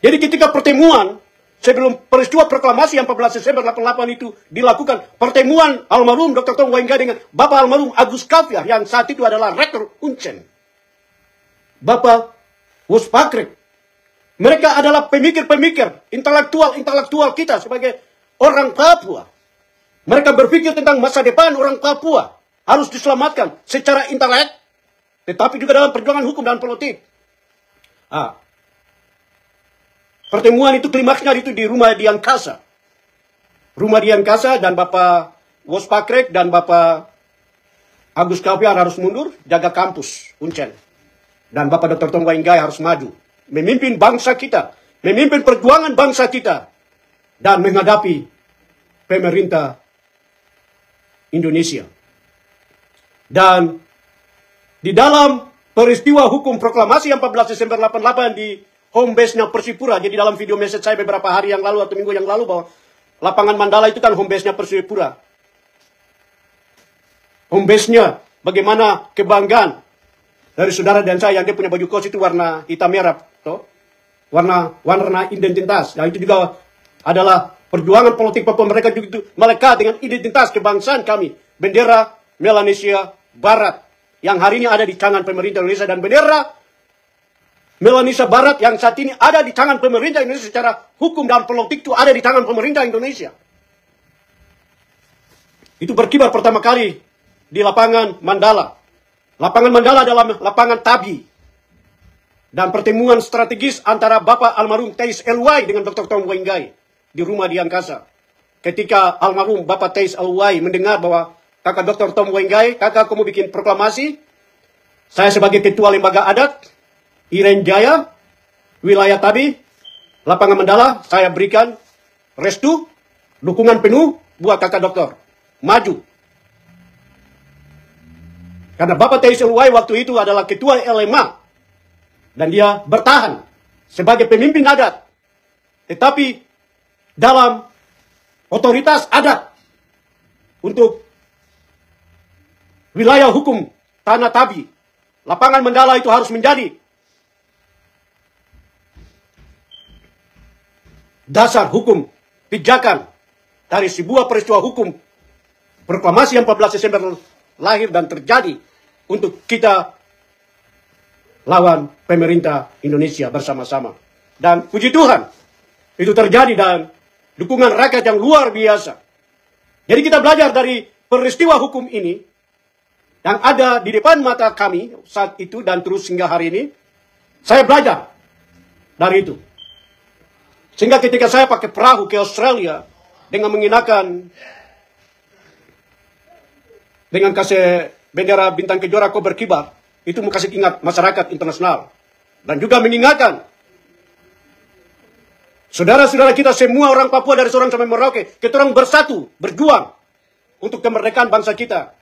Jadi ketika pertemuan sebelum peristiwa proklamasi yang 14 Desember 88 itu dilakukan, pertemuan almarhum Dr. Tom Wainggai dengan Bapak almarhum Agus Kaviar yang saat itu adalah rektor Uncen, Bapak Wospakrek. Mereka adalah pemikir-pemikir, intelektual kita sebagai orang Papua. Mereka berpikir tentang masa depan orang Papua harus diselamatkan secara intelek, tetapi juga dalam perjuangan hukum dan politik. Pertemuan itu klimaksnya itu di Rumah Dian Kasa. Rumah Dian Kasa, dan Bapak Wospakrek dan Bapak Agus Kaviar harus mundur jaga kampus Uncen. Dan Bapak Dr. Tom Wainggai harus maju memimpin bangsa kita, memimpin perjuangan bangsa kita, dan menghadapi pemerintah Indonesia. Dan di dalam peristiwa hukum proklamasi yang 14 Desember 88 di home base-nya Persipura. Jadi dalam video message saya beberapa hari yang lalu atau minggu yang lalu, bahwa lapangan Mandala itu kan home base-nya Persipura. Home base-nya bagaimana kebanggaan dari saudara dan saya yang dia punya baju kos itu warna hitam merah, toh? Warna identitas. Nah, itu juga adalah perjuangan politik Papua. Mereka juga itu melekat dengan identitas kebangsaan kami. Bendera Melanesia Barat yang hari ini ada di tangan pemerintah Indonesia, dan bendera Melanesia Barat yang saat ini ada di tangan pemerintah Indonesia secara hukum dan politik itu ada di tangan pemerintah Indonesia. Itu berkibar pertama kali di lapangan Mandala. Lapangan Mandala adalah lapangan Tabi. Dan pertemuan strategis antara Bapak almarhum Teis Eluai dengan Dr. Tom Wainggai di Rumah Dian Kasa. Ketika almarhum Bapak Teis Eluai mendengar bahwa kakak Dr. Tom Wainggai, kakak kamu bikin proklamasi, saya sebagai ketua lembaga adat Iren Jaya, wilayah Tabi, lapangan Mandala, saya berikan restu, dukungan penuh buat kakak dokter. Maju. Karena Bapak Teis Eluai waktu itu adalah ketua LMA. Dan dia bertahan sebagai pemimpin adat. Tetapi dalam otoritas adat untuk wilayah hukum Tanah Tabi, lapangan Mandala itu harus menjadi dasar hukum pijakan dari sebuah peristiwa hukum proklamasi yang 14 Desember lahir dan terjadi untuk kita lawan pemerintah Indonesia bersama-sama. Dan puji Tuhan, itu terjadi dan dukungan rakyat yang luar biasa. Jadi kita belajar dari peristiwa hukum ini yang ada di depan mata kami saat itu dan terus hingga hari ini. Saya belajar dari itu. Sehingga ketika saya pakai perahu ke Australia dengan mengenakan, dengan kasih bendera bintang kejora kau berkibar, itu mau kasih ingat masyarakat internasional. Dan juga mengingatkan saudara-saudara kita semua orang Papua dari Sorong sampai Merauke, kita orang bersatu, berjuang untuk kemerdekaan bangsa kita.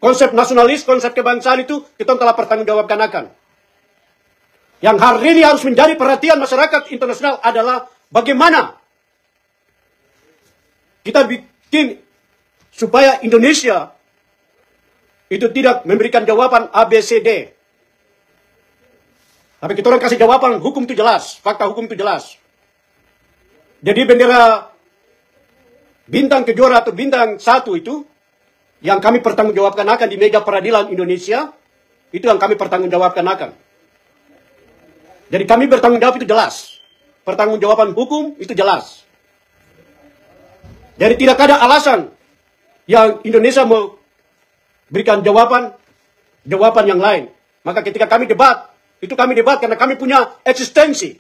Konsep nasionalis, konsep kebangsaan itu kita telah pertanggungjawabkan akan. Yang hari ini harus menjadi perhatian masyarakat internasional adalah bagaimana kita bikin supaya Indonesia itu tidak memberikan jawaban ABCD. Tapi kita orang kasih jawaban, hukum itu jelas, fakta hukum itu jelas. Jadi bendera bintang kejora atau bintang 1 itu, yang kami pertanggungjawabkan akan di meja peradilan Indonesia, itu yang kami pertanggungjawabkan akan. Jadi kami bertanggung jawab itu jelas. Pertanggungjawaban hukum itu jelas. Jadi tidak ada alasan yang Indonesia mau berikan jawaban yang lain. Maka ketika kami debat, itu kami debat karena kami punya eksistensi.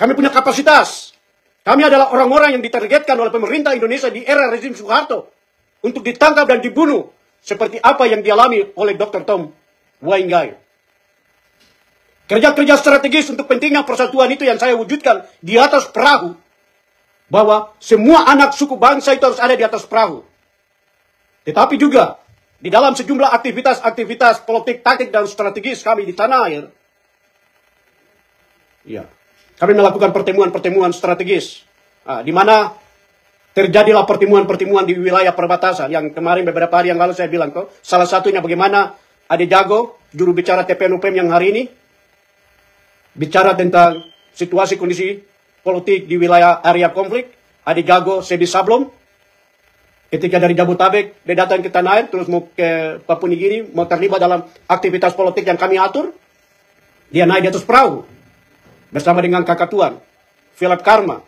Kami punya kapasitas. Kami adalah orang-orang yang ditargetkan oleh pemerintah Indonesia di era rezim Soeharto untuk ditangkap dan dibunuh seperti apa yang dialami oleh Dr. Tom Wainggai. Kerja-kerja strategis untuk pentingnya persatuan itu yang saya wujudkan di atas perahu. Bahwa semua anak suku bangsa itu harus ada di atas perahu. Tetapi juga di dalam sejumlah aktivitas-aktivitas politik, taktik, dan strategis kami di tanah air. Ya, kami melakukan pertemuan-pertemuan strategis. Di mana terjadilah pertemuan-pertemuan di wilayah perbatasan. Yang kemarin beberapa hari yang lalu saya bilang kok. Salah satunya bagaimana Ade Jago, juru bicara TPNUPM yang hari ini, bicara tentang situasi kondisi politik di wilayah area konflik. Ade Jago Sebi Sablom, ketika dari Jabodetabek dia datang ke tanah air, terus mau ke Papua Nugini, mau terlibat dalam aktivitas politik yang kami atur, dia naik di atas perahu bersama dengan kakak tuan Philip Karma,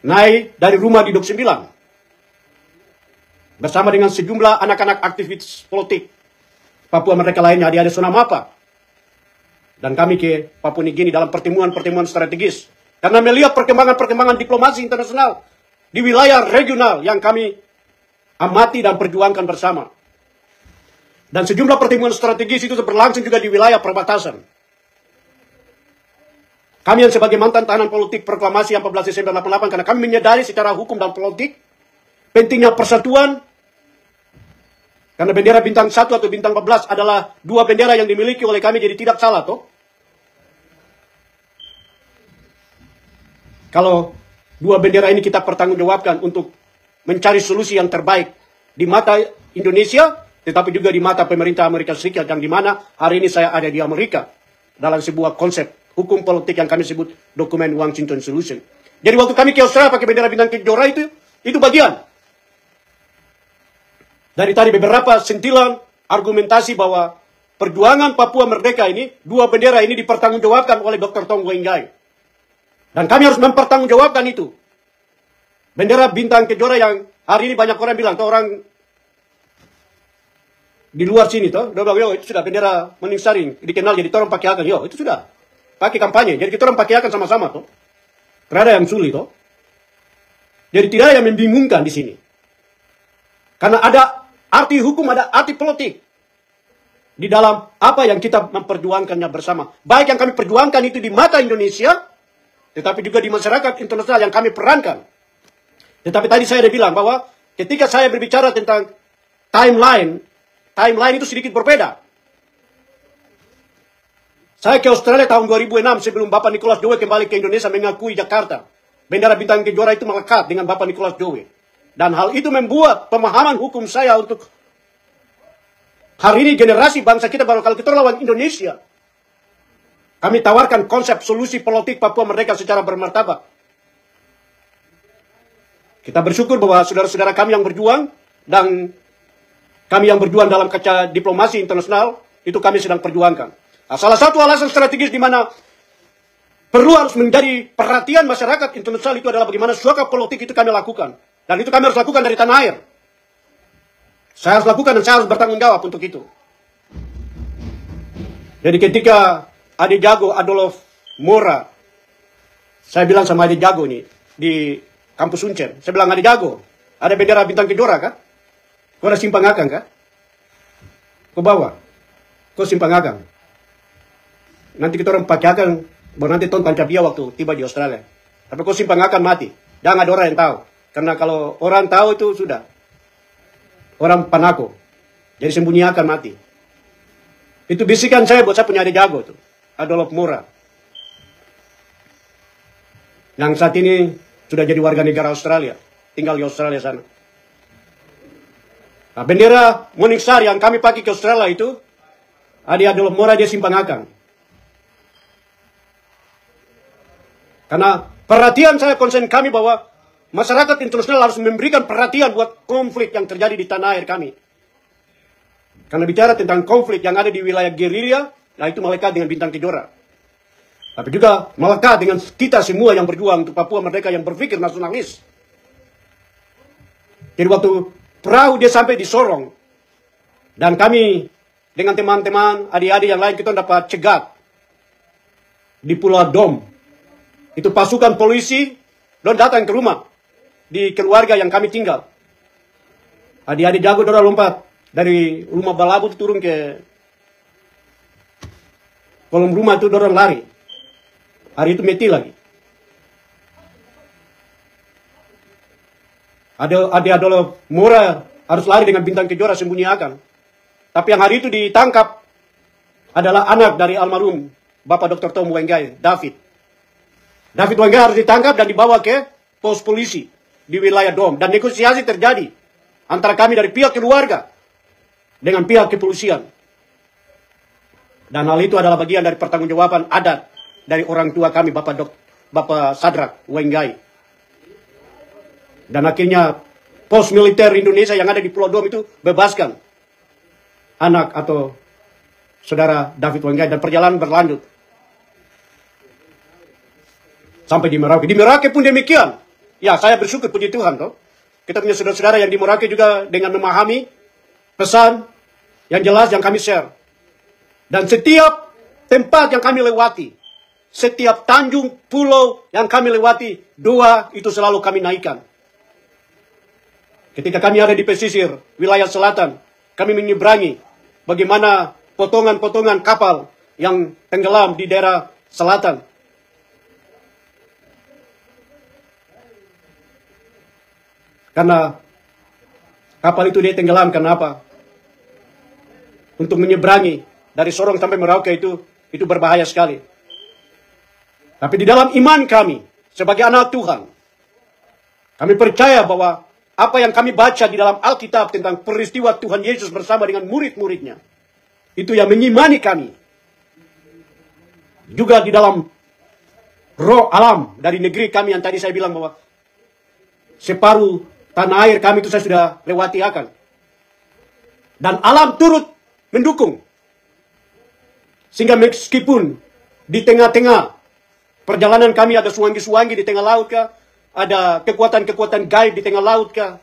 naik dari rumah di Dok 9 bersama dengan sejumlah anak-anak aktivis politik Papua mereka lainnya, ada Sonamapa. Dan kami ke Papua Nugini dalam pertemuan-pertemuan strategis. Karena melihat perkembangan-perkembangan diplomasi internasional di wilayah regional yang kami amati dan perjuangkan bersama. Dan sejumlah pertemuan strategis itu berlangsung juga di wilayah perbatasan. Kami yang sebagai mantan tahanan politik proklamasi 14 Desember 88, karena kami menyadari secara hukum dan politik pentingnya persatuan. Karena bendera bintang 1 atau bintang 14 adalah dua bendera yang dimiliki oleh kami, jadi tidak salah toh. Kalau dua bendera ini kita pertanggungjawabkan untuk mencari solusi yang terbaik di mata Indonesia, tetapi juga di mata pemerintah Amerika Serikat, yang dimana hari ini saya ada di Amerika dalam sebuah konsep hukum politik yang kami sebut dokumen Washington Solution. Jadi waktu kami ke Australia pakai bendera bintang kejora itu bagian dari tadi beberapa sentilan argumentasi bahwa perjuangan Papua Merdeka ini, dua bendera ini dipertanggungjawabkan oleh Dr. Tom Wainggai. Dan kami harus mempertanggungjawabkan itu. Bendera bintang kejora yang hari ini banyak orang bilang, orang di luar sini toh, dia bilang, yo itu sudah bendera Meningsari dikenal jadi orang pakai akan, yo itu sudah pakai kampanye, jadi kita orang pakai akan sama-sama toh. Tidak ada yang sulit toh. Jadi tidak ada yang membingungkan di sini. Karena ada arti hukum, ada arti politik di dalam apa yang kita memperjuangkannya bersama. Baik yang kami perjuangkan itu di mata Indonesia, tetapi juga di masyarakat internasional yang kami perankan. Tetapi tadi saya sudah bilang bahwa ketika saya berbicara tentang timeline itu sedikit berbeda. Saya ke Australia tahun 2006 sebelum Bapak Nicholas Jowe kembali ke Indonesia mengakui Jakarta. Bendera bintang kejora itu melekat dengan Bapak Nicholas Jowe. Dan hal itu membuat pemahaman hukum saya untuk hari ini generasi bangsa kita, baru kalau kita lawan Indonesia, kami tawarkan konsep solusi politik Papua Merdeka secara bermartabat. Kita bersyukur bahwa saudara-saudara kami yang berjuang dan kami yang berjuang dalam kaca diplomasi internasional itu kami sedang perjuangkan. Nah, salah satu alasan strategis di mana perlu harus menjadi perhatian masyarakat internasional itu adalah bagaimana suaka politik itu kami lakukan. Dan itu kami harus lakukan dari tanah air. Saya harus lakukan dan saya harus bertanggung jawab untuk itu. Jadi ketika Ade Jago Adolf Mora Saya bilang sama adik jago nih, di kampus Uncen. Saya bilang, adik jago, ada bendera bintang kejora kah? Kau ada simpang akang kah? Kau bawa. Kau simpang akang. Nanti kita orang pakai akang, baru nanti tahun tancap dia waktu tiba di Australia. Tapi kau simpang akang mati. Jangan ada orang yang tahu. Karena kalau orang tahu itu sudah. Orang panako. Jadi sembunyi akan mati. Itu bisikan saya buat saya punya adik jago tuh. Adolf Mura. Yang saat ini sudah jadi warga negara Australia. Tinggal di Australia sana. Nah, bendera Morning Star yang kami pakai ke Australia itu, adik Adolf Mura dia simpang akang. Karena perhatian saya, konsen kami bahwa masyarakat internasional harus memberikan perhatian buat konflik yang terjadi di tanah air kami. Karena bicara tentang konflik yang ada di wilayah gerilya, nah itu melekat dengan bintang kejora. Tapi juga melekat dengan kita semua yang berjuang untuk Papua Merdeka yang berpikir nasionalis. Jadi waktu perahu dia sampai di Sorong, dan kami dengan teman-teman, adik-adik yang lain kita dapat cegat di Pulau Dom. Itu pasukan polisi don datang ke rumah di keluarga yang kami tinggal. Adik-adik jago dorang lompat dari rumah balabu turun ke kolom rumah itu dorang lari. Hari itu mati lagi. Adik Adolf Mura harus lari dengan bintang kejora sembunyi akan. Tapi yang hari itu ditangkap adalah anak dari almarhum Bapak Dr. Tom Wenggai, David. David Wenggai harus ditangkap dan dibawa ke pos polisi di wilayah Dom. Dan negosiasi terjadi antara kami dari pihak keluarga dengan pihak kepolisian. Dan hal itu adalah bagian dari pertanggungjawaban adat dari orang tua kami, Bapak Sadrak Wenggai. Dan akhirnya pos militer Indonesia yang ada di Pulau Dom itu bebaskan anak atau saudara David Wenggai, dan perjalanan berlanjut sampai di Merauke. Di Merauke pun demikian. Ya, saya bersyukur, puji Tuhan toh. Kita punya saudara-saudara yang di Merauke juga dengan memahami pesan yang jelas yang kami share. Dan setiap tempat yang kami lewati, setiap tanjung pulau yang kami lewati, doa itu selalu kami naikkan. Ketika kami ada di pesisir wilayah selatan, kami menyeberangi bagaimana potongan-potongan kapal yang tenggelam di daerah selatan. Karena kapal itu dia tenggelam karena apa? Untuk menyeberangi dari Sorong sampai Merauke itu berbahaya sekali. Tapi di dalam iman kami sebagai anak Tuhan, kami percaya bahwa apa yang kami baca di dalam Alkitab tentang peristiwa Tuhan Yesus bersama dengan murid-muridnya, itu yang menyimani kami. Juga di dalam roh alam dari negeri kami yang tadi saya bilang bahwa separuh tanah air kami itu saya sudah lewati akan. Dan alam turut mendukung. Sehingga meskipun di tengah-tengah perjalanan kami ada suwangi-suwangi di tengah laut kah, ada kekuatan-kekuatan gaib di tengah laut kah,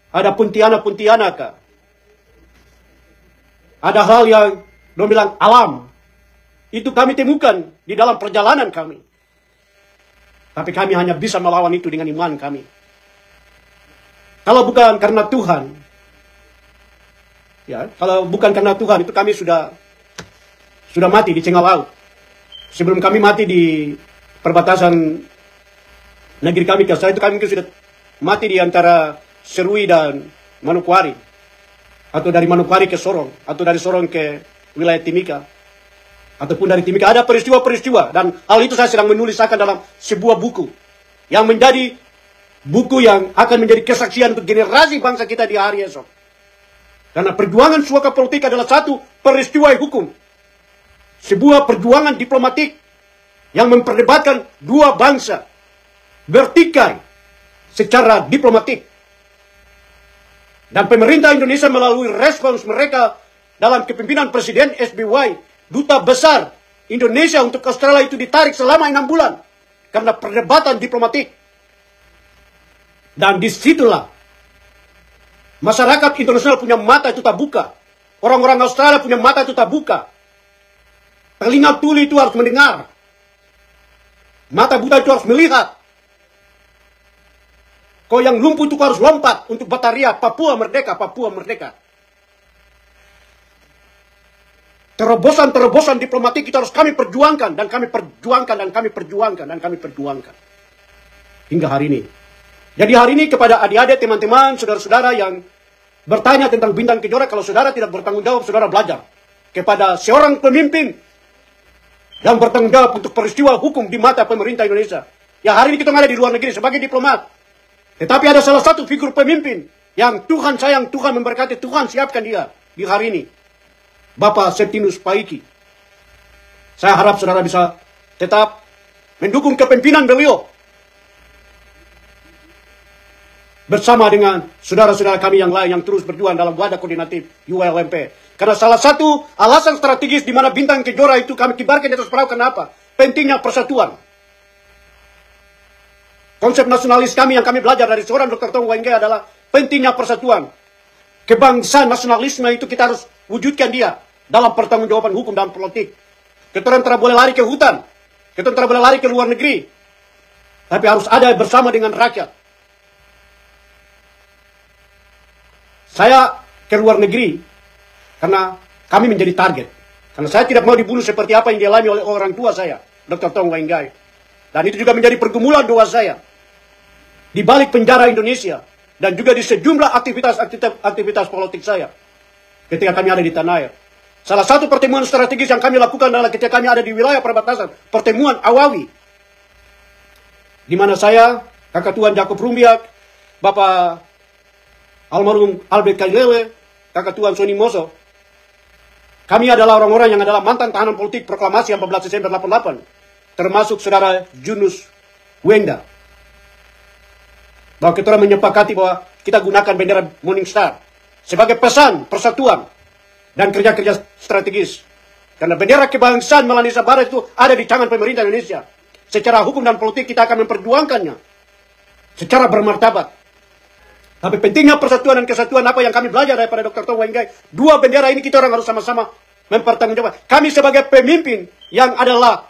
ada puntianak-puntianak kah, ada hal yang dia bilang alam, itu kami temukan di dalam perjalanan kami. Tapi kami hanya bisa melawan itu dengan iman kami. Kalau bukan karena Tuhan, ya, kalau bukan karena Tuhan itu kami sudah mati di tengah laut. Sebelum kami mati di perbatasan negeri kami ke itu kami sudah mati di antara Serui dan Manokwari, atau dari Manokwari ke Sorong, atau dari Sorong ke wilayah Timika, ataupun dari Timika. Ada peristiwa-peristiwa, dan hal itu saya sedang menuliskan dalam sebuah buku yang menjadi buku yang akan menjadi kesaksian untuk generasi bangsa kita di hari esok. Karena perjuangan suaka politik adalah satu peristiwa hukum. Sebuah perjuangan diplomatik yang memperdebatkan dua bangsa bertikai secara diplomatik. Dan pemerintah Indonesia melalui respons mereka dalam kepemimpinan Presiden SBY, Duta Besar Indonesia untuk Australia itu ditarik selama 6 bulan. Karena perdebatan diplomatik. Dan disitulah masyarakat internasional punya mata itu tak buka. Orang-orang Australia punya mata itu tak buka. Telinga tuli itu harus mendengar. Mata buta itu harus melihat. Kau yang lumpuh itu harus lompat untuk berteriak, Papua merdeka, Papua merdeka. Terobosan-terobosan diplomatik kita harus kami perjuangkan, dan kami perjuangkan, dan kami perjuangkan, dan kami perjuangkan. Hingga hari ini. Jadi hari ini kepada adik-adik, teman-teman, saudara-saudara yang bertanya tentang Bintang Kejora, kalau saudara tidak bertanggung jawab, saudara belajar. Kepada seorang pemimpin yang bertanggung jawab untuk peristiwa hukum di mata pemerintah Indonesia. Ya hari ini kita ada di luar negeri sebagai diplomat. Tetapi ada salah satu figur pemimpin yang Tuhan sayang, Tuhan memberkati, Tuhan siapkan dia di hari ini. Bapak Septinus Paiki. Saya harap saudara bisa tetap mendukung kepemimpinan beliau. Bersama dengan saudara-saudara kami yang lain yang terus berjuang dalam wadah koordinatif ULMP. Karena salah satu alasan strategis di mana Bintang Kejora itu kami kibarkan di atas perahu, kenapa? Pentingnya persatuan. Konsep nasionalis kami yang kami belajar dari seorang Dr. Tong Wengge adalah pentingnya persatuan. Kebangsaan nasionalisme itu kita harus wujudkan dia dalam pertanggungjawaban hukum dan politik. Kita tidak boleh lari ke hutan. Kita tidak boleh lari ke luar negeri. Tapi harus ada bersama dengan rakyat. Saya ke luar negeri karena kami menjadi target. Karena saya tidak mau dibunuh seperti apa yang dialami oleh orang tua saya, Dr. Tong Wengge. Dan itu juga menjadi pergumulan doa saya. Di balik penjara Indonesia dan juga di sejumlah aktivitas politik saya ketika kami ada di tanah air. Salah satu pertemuan strategis yang kami lakukan adalah ketika kami ada di wilayah perbatasan, pertemuan Awawi, di mana saya, Kakak Tuan Jacob Rumbiak, Bapak almarhum Albert Kailele, Kakak Tuan Soni Moso, kami adalah orang-orang yang adalah mantan tahanan politik proklamasi 14 Desember 88, termasuk saudara Junus Wenda. Bahwa kita menyepakati bahwa kita gunakan bendera Morning Star sebagai pesan persatuan dan kerja-kerja strategis. Karena bendera kebangsaan Melanesia Barat itu ada di tangan pemerintah Indonesia. Secara hukum dan politik kita akan memperjuangkannya secara bermartabat. Tapi pentingnya persatuan dan kesatuan apa yang kami belajar daripada Dr. Tong Wengge. Dua bendera ini kita orang harus sama-sama mempertanggungjawabkan. Kami sebagai pemimpin yang adalah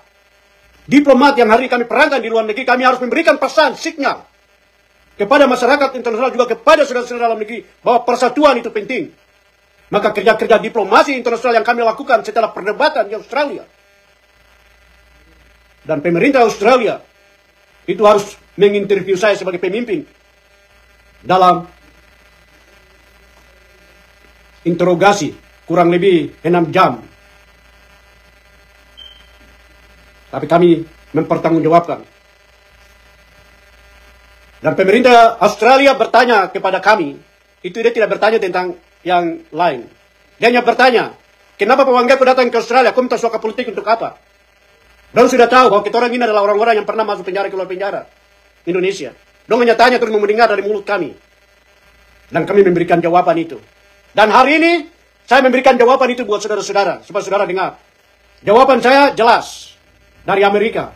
diplomat yang hari ini kami perankan di luar negeri, kami harus memberikan pesan, signal kepada masyarakat internasional juga kepada saudara-saudara dalam negeri bahwa persatuan itu penting. Maka kerja-kerja diplomasi internasional yang kami lakukan setelah perdebatan di Australia dan pemerintah Australia itu harus menginterview saya sebagai pemimpin dalam interogasi kurang lebih 6 jam. Tapi kami mempertanggungjawabkan. Dan pemerintah Australia bertanya kepada kami, itu dia tidak bertanya tentang yang lain. Dia hanya bertanya, kenapa Pak Wengge datang ke Australia? Kau minta suaka politik untuk apa? Dan sudah tahu bahwa kita orang ini adalah orang-orang yang pernah masuk penjara, keluar penjara Indonesia. Dong hanya tanya terus mendengar dari mulut kami. Dan kami memberikan jawaban itu. Dan hari ini, saya memberikan jawaban itu buat saudara-saudara, supaya saudara dengar. Jawaban saya jelas, dari Amerika.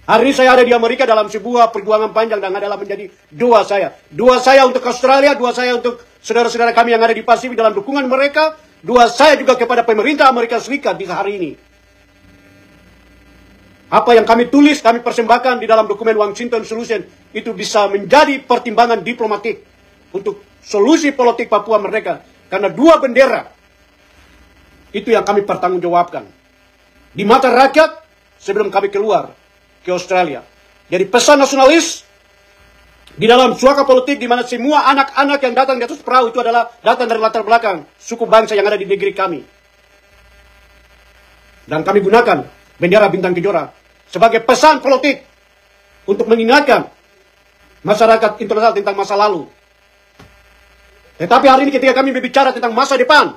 Hari ini saya ada di Amerika dalam sebuah perjuangan panjang dan adalah menjadi doa saya. Doa saya untuk Australia, doa saya untuk saudara-saudara kami yang ada di Pasifik dalam dukungan mereka. Doa saya juga kepada pemerintah Amerika Serikat di hari ini. Apa yang kami tulis, kami persembahkan di dalam dokumen Washington Solution, itu bisa menjadi pertimbangan diplomatik untuk solusi politik Papua merdeka. Karena dua bendera, itu yang kami pertanggungjawabkan. Di mata rakyat, sebelum kami keluar ke Australia. Jadi pesan nasionalis di dalam suaka politik di mana semua anak-anak yang datang di atas perahu itu adalah datang dari latar belakang suku bangsa yang ada di negeri kami. Dan kami gunakan bendera Bintang Kejora sebagai pesan politik untuk mengingatkan masyarakat internasional tentang masa lalu. Tetapi hari ini ketika kami berbicara tentang masa depan,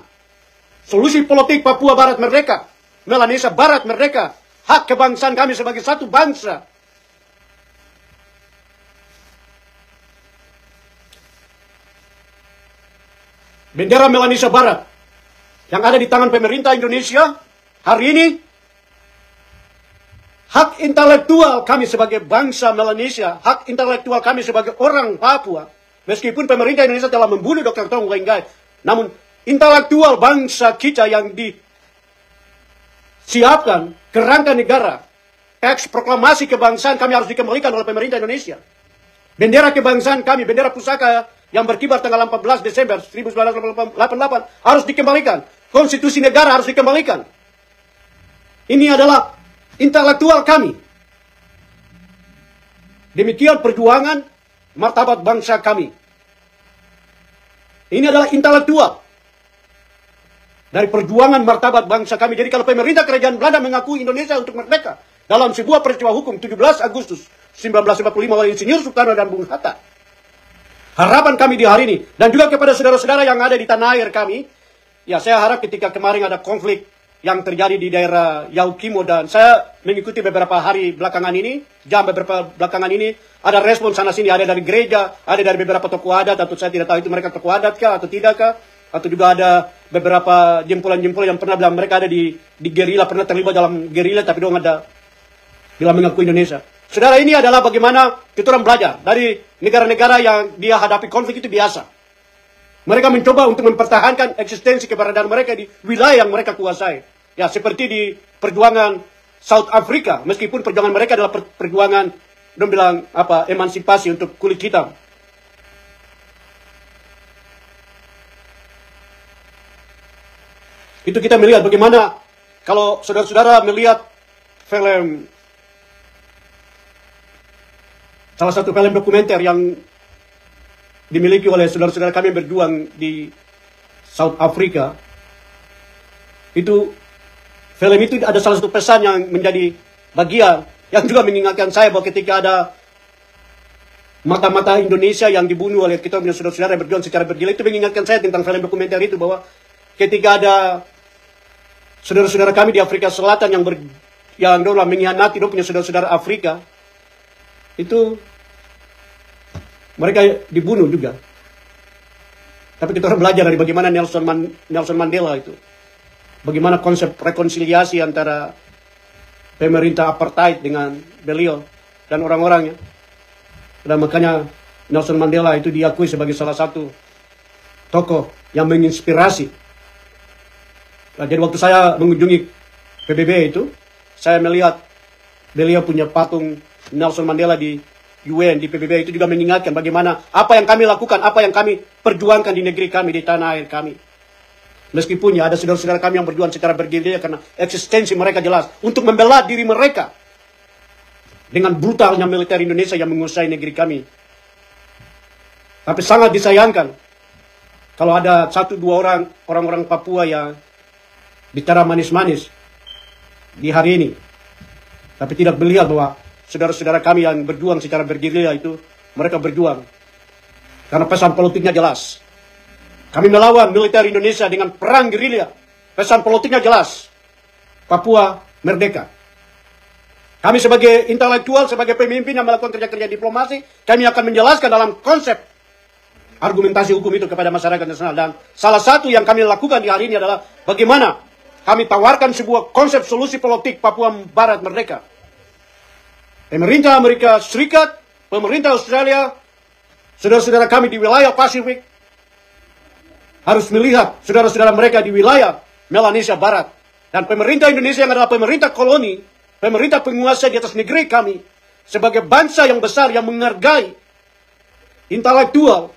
solusi politik Papua Barat merdeka, Melanesia Barat merdeka, hak kebangsaan kami sebagai satu bangsa. Bendera Melanesia Barat yang ada di tangan pemerintah Indonesia hari ini, hak intelektual kami sebagai bangsa Melanesia, hak intelektual kami sebagai orang Papua, meskipun pemerintah Indonesia telah membunuh Dr. Tong Wengge, namun intelektual bangsa kita yang disiapkan kerangka negara teks proklamasi kebangsaan kami harus dikembalikan oleh pemerintah Indonesia. Bendera kebangsaan kami, bendera pusaka yang berkibar tanggal 14 Desember 1988 harus dikembalikan. Konstitusi negara harus dikembalikan. Ini adalah intelektual kami. Demikian perjuangan martabat bangsa kami. Ini adalah intelektual dari perjuangan martabat bangsa kami. Jadi kalau pemerintah kerajaan Belanda mengakui Indonesia untuk merdeka dalam sebuah peristiwa hukum 17 Agustus 1945 oleh Insinyur Soekarno dan Bung Hatta, harapan kami di hari ini, dan juga kepada saudara-saudara yang ada di tanah air kami, ya saya harap ketika kemarin ada konflik yang terjadi di daerah Yaukimo, dan saya mengikuti beberapa hari belakangan ini, jam beberapa belakangan ini, ada respon sana sini, ada dari gereja, ada dari beberapa tokoh adat, atau saya tidak tahu itu mereka tokoh adat kah atau tidak kah, atau juga ada beberapa jempolan-jempolan yang pernah bilang mereka ada di gerila, pernah terlibat dalam gerila, tapi dong ada bilang mengaku Indonesia. Saudara, ini adalah bagaimana kita orang belajar dari negara-negara yang dia hadapi konflik itu biasa. Mereka mencoba untuk mempertahankan eksistensi keberadaan mereka di wilayah yang mereka kuasai. Ya, seperti di perjuangan South Africa, meskipun perjuangan mereka adalah perjuangan, dong bilang apa, emansipasi untuk kulit hitam. Itu kita melihat bagaimana kalau saudara-saudara melihat film, salah satu film dokumenter yang dimiliki oleh saudara-saudara kami yang berjuang di South Africa, itu film itu ada salah satu pesan yang menjadi bagian yang juga mengingatkan saya bahwa ketika ada mata-mata Indonesia yang dibunuh oleh kita punya saudara-saudara yang berjuang secara bergila, itu mengingatkan saya tentang film dokumenter itu, bahwa ketika ada saudara-saudara kami di Afrika Selatan yang mengkhianati punya saudara-saudara Afrika, itu mereka dibunuh juga. Tapi kita harus belajar dari bagaimana Nelson Mandela itu, bagaimana konsep rekonsiliasi antara pemerintah apartheid dengan beliau dan orang-orangnya. Dan makanya Nelson Mandela itu diakui sebagai salah satu tokoh yang menginspirasi. Nah, jadi waktu saya mengunjungi PBB itu, saya melihat beliau punya patung Nelson Mandela di UN, di PBB, itu juga mengingatkan bagaimana apa yang kami lakukan, apa yang kami perjuangkan di negeri kami, di tanah air kami. Meskipun ya ada saudara-saudara kami yang berjuang secara bergerilya karena eksistensi mereka jelas untuk membela diri mereka dengan brutalnya militer Indonesia yang menguasai negeri kami. Tapi sangat disayangkan kalau ada 1-2 orang-orang Papua yang bicara manis-manis di hari ini, tapi tidak melihat bahwa saudara-saudara kami yang berjuang secara bergerilya itu, mereka berjuang karena pesan politiknya jelas. Kami melawan militer Indonesia dengan perang gerilya. Pesan politiknya jelas. Papua merdeka. Kami sebagai intelektual, sebagai pemimpin yang melakukan kerja-kerja diplomasi, kami akan menjelaskan dalam konsep argumentasi hukum itu kepada masyarakat nasional. Dan salah satu yang kami lakukan di hari ini adalah bagaimana kami tawarkan sebuah konsep solusi politik Papua Barat merdeka. Pemerintah Amerika Serikat, pemerintah Australia, saudara-saudara kami di wilayah Pasifik harus melihat saudara-saudara mereka di wilayah Melanesia Barat. Dan pemerintah Indonesia yang adalah pemerintah koloni, pemerintah penguasa di atas negeri kami, sebagai bangsa yang besar yang menghargai intelektual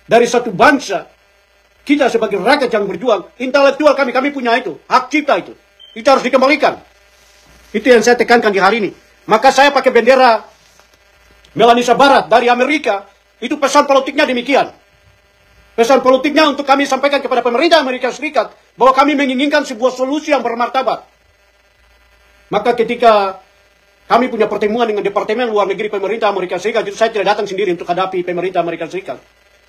dari satu bangsa, kita sebagai rakyat yang berjuang, intelektual kami punya itu, hak cipta itu harus dikembalikan. Itu yang saya tekankan di hari ini. Maka saya pakai bendera Melanesia Barat dari Amerika, itu pesan politiknya demikian. Pesan politiknya untuk kami sampaikan kepada pemerintah Amerika Serikat, bahwa kami menginginkan sebuah solusi yang bermartabat. Maka ketika kami punya pertemuan dengan Departemen Luar Negeri pemerintah Amerika Serikat, itu saya tidak datang sendiri untuk hadapi pemerintah Amerika Serikat.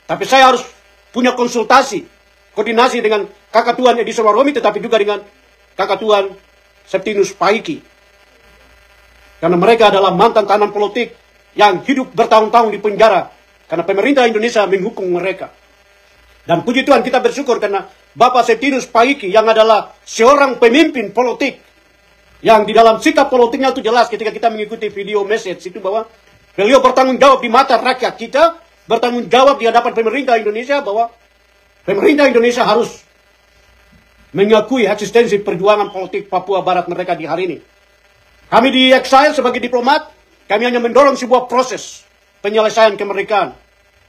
Tapi saya harus punya konsultasi, koordinasi dengan Kakak Tuan Edison Waromi, tetapi juga dengan Kakak Tuan Septinus Paiki. Karena mereka adalah mantan tahanan politik yang hidup bertahun-tahun di penjara karena pemerintah Indonesia menghukum mereka. Dan puji Tuhan kita bersyukur karena Bapak Septinus Paiki yang adalah seorang pemimpin politik yang di dalam sikap politiknya itu jelas ketika kita mengikuti video message itu, bahwa beliau bertanggung jawab di mata rakyat kita, bertanggung jawab di hadapan pemerintah Indonesia, bahwa pemerintah Indonesia harus mengakui eksistensi perjuangan politik Papua Barat mereka di hari ini. Kami di exile sebagai diplomat, kami hanya mendorong sebuah proses penyelesaian kemerdekaan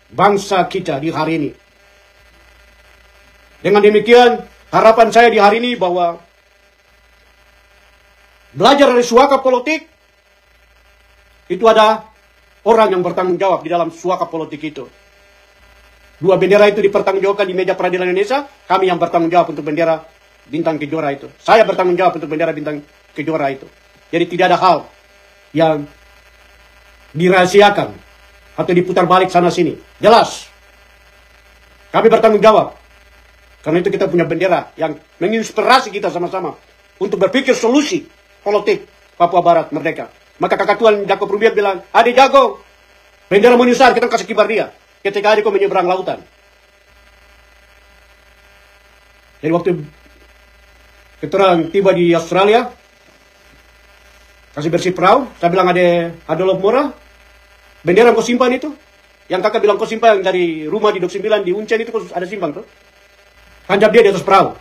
bangsa kita di hari ini. Dengan demikian, harapan saya di hari ini bahwa belajar dari suaka politik, itu ada orang yang bertanggung jawab di dalam suaka politik itu. Dua bendera itu dipertanggungjawabkan di meja peradilan Indonesia, kami yang bertanggung jawab untuk bendera bintang kejora itu. Saya bertanggung jawab untuk bendera bintang kejora itu. Jadi tidak ada hal yang dirahasiakan atau diputar balik sana sini. Jelas. Kami bertanggung jawab. Karena itu kita punya bendera yang menginspirasi kita sama-sama untuk berpikir solusi politik Papua Barat merdeka. Maka kakak Tuan Jacob Rubiat bilang, "Adik jago, bendera menyusar, kita kasih kibar dia. Ketika adik kau menyeberang lautan." Jadi waktu kita tiba di Australia, kasih bersih perahu, saya bilang ada lop murah, bendera kau simpan itu, yang kakak bilang kau simpan yang dari rumah di Dok 9 di Uncen itu kau ada simpan tuh. Tancap dia di atas perahu.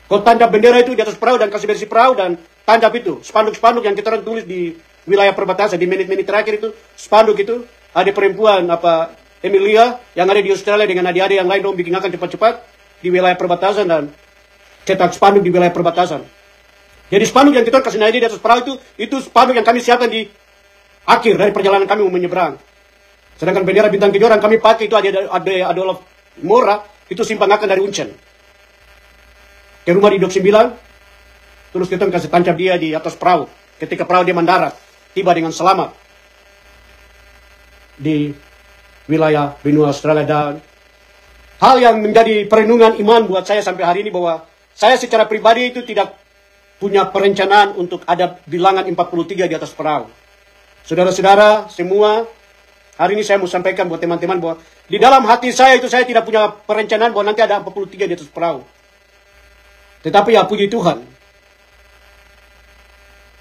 Kau tancap bendera itu di atas perahu dan kasih bersih perahu dan tancap itu. Spanduk-spanduk yang kita orang tulis di wilayah perbatasan, di menit-menit terakhir itu, spanduk itu, ada perempuan Emilia yang ada di Australia dengan adik-adik yang lain dong bikin akan cepat-cepat di wilayah perbatasan dan cetak spanduk di wilayah perbatasan. Jadi spanduk yang kita kasih naik di atas perahu itu spanduk yang kami siapkan di akhir dari perjalanan kami menyeberang. Sedangkan bendera bintang kejora yang kami pakai itu ada Olaf Mora, itu simpang akan dari Uncen ke rumah di Dok 9, terus kita kasih tancap dia di atas perahu. Ketika perahu dia mendarat, tiba dengan selamat di wilayah benua Australia. Dan hal yang menjadi perenungan iman buat saya sampai hari ini bahwa saya secara pribadi itu tidak punya perencanaan untuk ada bilangan 43 di atas perahu. Saudara-saudara semua, hari ini saya mau sampaikan buat teman-teman bahwa di dalam hati saya itu saya tidak punya perencanaan bahwa nanti ada 43 di atas perahu. Tetapi ya puji Tuhan,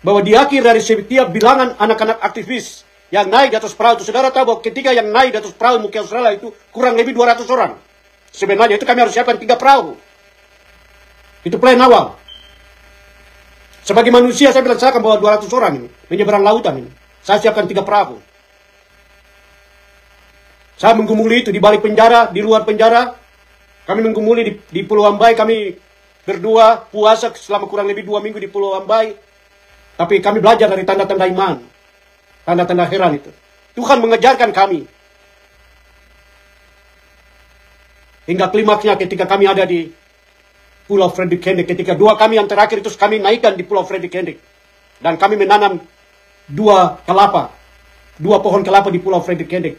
bahwa di akhir dari setiap bilangan anak-anak aktivis yang naik di atas perahu itu, saudara tahu bahwa ketika yang naik di atas perahu Mukia Australia itu kurang lebih 200 orang. Sebenarnya itu kami harus siapkan 3 perahu. Itu plan awal. Sebagai manusia saya bilang saya akan bawa 200 orang ini menyeberang lautan ini. Saya siapkan 3 perahu. Saya menggumuli itu di balik penjara, di luar penjara. Kami menggumuli di Pulau Ambai. Kami berdua puasa selama kurang lebih 2 minggu di Pulau Ambai. Tapi kami belajar dari tanda-tanda iman. Tanda-tanda heran itu. Tuhan mengejarkan kami. Hingga klimaksnya ketika kami ada di Pulau Frederick Hendrick. Ketika 2 kami yang terakhir itu kami naikkan di Pulau Frederick Hendrick. Dan kami menanam 2 pohon kelapa di Pulau Frederick Hendrick.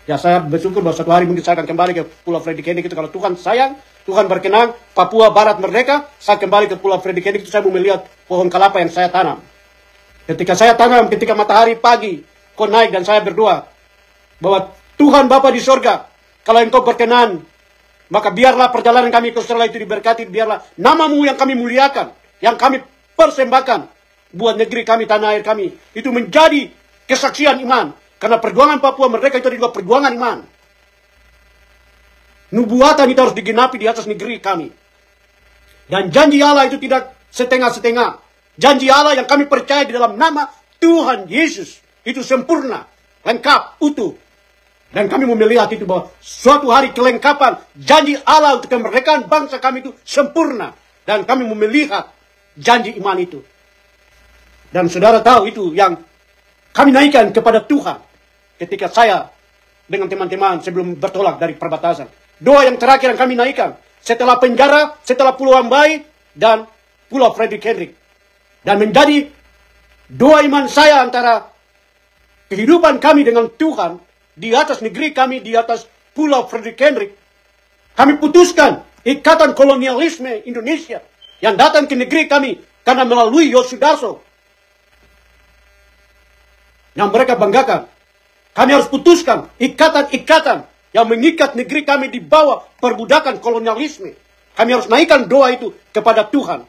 Ya saya bersyukur bahwa suatu hari mungkin saya akan kembali ke Pulau Frederick Hendrick itu kalau Tuhan sayang, Tuhan berkenan, Papua Barat merdeka, saya kembali ke Pulau Frederick Hendrick itu saya mau melihat pohon kelapa yang saya tanam. Ketika saya tanam, ketika matahari pagi, kau naik dan saya berdoa bahwa Tuhan Bapa di sorga, kalau engkau berkenan, maka biarlah perjalanan kami ke Australia itu diberkati, biarlah namamu yang kami muliakan, yang kami persembahkan buat negeri kami, tanah air kami, itu menjadi kesaksian iman. Karena perjuangan Papua merdeka itu juga perjuangan iman. Nubuatan itu harus digenapi di atas negeri kami. Dan janji Allah itu tidak setengah-setengah. Janji Allah yang kami percaya di dalam nama Tuhan Yesus itu sempurna, lengkap, utuh. Dan kami mau melihat itu bahwa suatu hari kelengkapan janji Allah untuk kemerdekaan bangsa kami itu sempurna. Dan kami mau melihat janji iman itu. Dan saudara tahu itu yang kami naikkan kepada Tuhan. Ketika saya dengan teman-teman sebelum bertolak dari perbatasan. 2 yang terakhir yang kami naikkan. Setelah penjara, setelah Pulau Ambai, dan Pulau Frederick Hendrick. Dan menjadi 2 iman saya antara kehidupan kami dengan Tuhan, di atas negeri kami, di atas Pulau Frederick Hendrick. Kami putuskan ikatan kolonialisme Indonesia yang datang ke negeri kami karena melalui Yosudarso. Yang mereka banggakan. Kami harus putuskan ikatan-ikatan yang mengikat negeri kami di bawah perbudakan kolonialisme. Kami harus naikkan doa itu kepada Tuhan.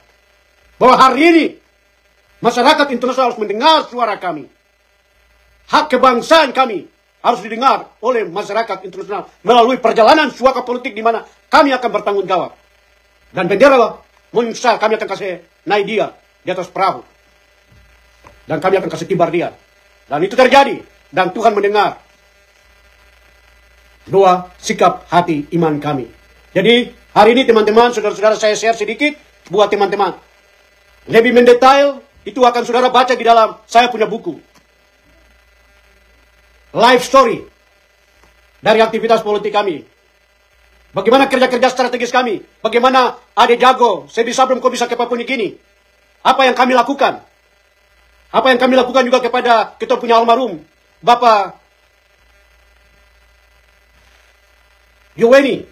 Bahwa hari ini masyarakat internasional harus mendengar suara kami. Hak kebangsaan kami harus didengar oleh masyarakat internasional melalui perjalanan suaka politik di mana kami akan bertanggung jawab. Dan bendera menyusah kami akan kasih naik dia di atas perahu. Dan kami akan kasih kibar dia. Dan itu terjadi. Dan Tuhan mendengar doa, sikap, hati, iman kami. Jadi hari ini teman-teman, saudara-saudara, saya share sedikit buat teman-teman. Lebih mendetail, itu akan saudara baca di dalam saya punya buku. Life story dari aktivitas politik kami. Bagaimana kerja-kerja strategis kami. Bagaimana Ade jago, sebisa belum kau bisa ke Papua Nugini. Apa yang kami lakukan. Apa yang kami lakukan juga kepada kita punya almarhum Bapak Yoweni.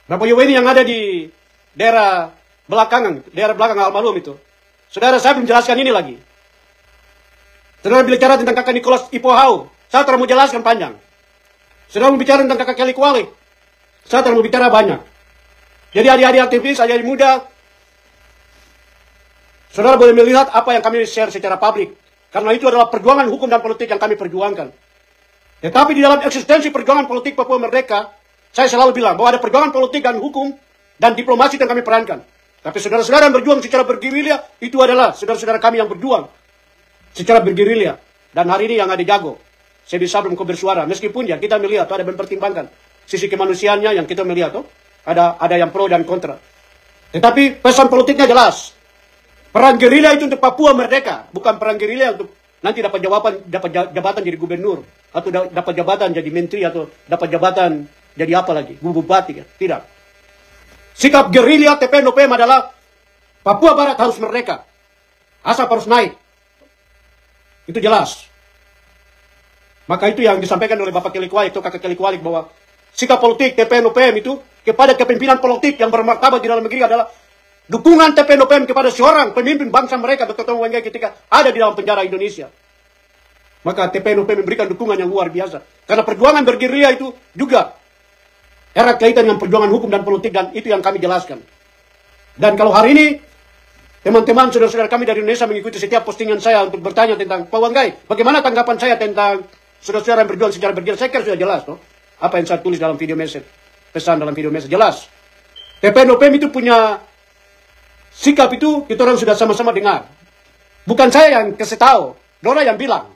Bapak Yoweni yang ada di daerah belakang almarhum itu. Saudara, saya belum jelaskan ini lagi. Saudara bicara tentang kakak Nicholas Ipohau, saya terus mau jelaskan panjang. Saudara mau bicara tentang kakak Kelly Kuali, saya terus mau bicara banyak. Jadi adik-adik aktivis, adik-adik muda, saudara boleh melihat apa yang kami share secara publik. Karena itu adalah perjuangan hukum dan politik yang kami perjuangkan. Tetapi di dalam eksistensi perjuangan politik Papua Merdeka, saya selalu bilang bahwa ada perjuangan politik dan hukum dan diplomasi yang kami perankan. Tapi saudara-saudara yang berjuang secara bergerilya, itu adalah saudara-saudara kami yang berjuang secara bergerilya. Dan hari ini yang ada jago, saya bisa belum kau bersuara. Meskipun ya kita melihat, ada mempertimbangkan sisi kemanusiaannya yang kita melihat. Ada yang pro dan kontra. Tetapi pesan politiknya jelas. Perang gerilya itu untuk Papua Merdeka, bukan perang gerilya untuk nanti dapat jabatan jadi gubernur, atau dapat jabatan jadi menteri, atau dapat jabatan jadi apa lagi, bupati ya. Tidak. Sikap gerilya TPNOPM adalah Papua Barat harus merdeka, asap harus naik. Itu jelas. Maka itu yang disampaikan oleh Bapak Kelly Kuali, atau kakak Kelly Kuali, bahwa sikap politik TPNOPM itu kepada kepemimpinan politik yang bermartabat di dalam negeri adalah dukungan TPNOPM kepada seorang pemimpin bangsa mereka, Dr. Tom Wanggai, ketika ada di dalam penjara Indonesia. Maka TPNOPM memberikan dukungan yang luar biasa. Karena perjuangan bergerilya itu juga erat kaitan dengan perjuangan hukum dan politik, dan itu yang kami jelaskan. Dan kalau hari ini, teman-teman, saudara-saudara kami dari Indonesia mengikuti setiap postingan saya untuk bertanya tentang Pak Wanggai, bagaimana tanggapan saya tentang saudara-saudara yang berjuang secara bergerilya, saya kira sudah jelas, no? Apa yang saya tulis dalam video message, pesan dalam video message, jelas. TPNOPM itu punya sikap itu kita orang sudah sama-sama dengar. Bukan saya yang kasih tahu, Dora yang bilang.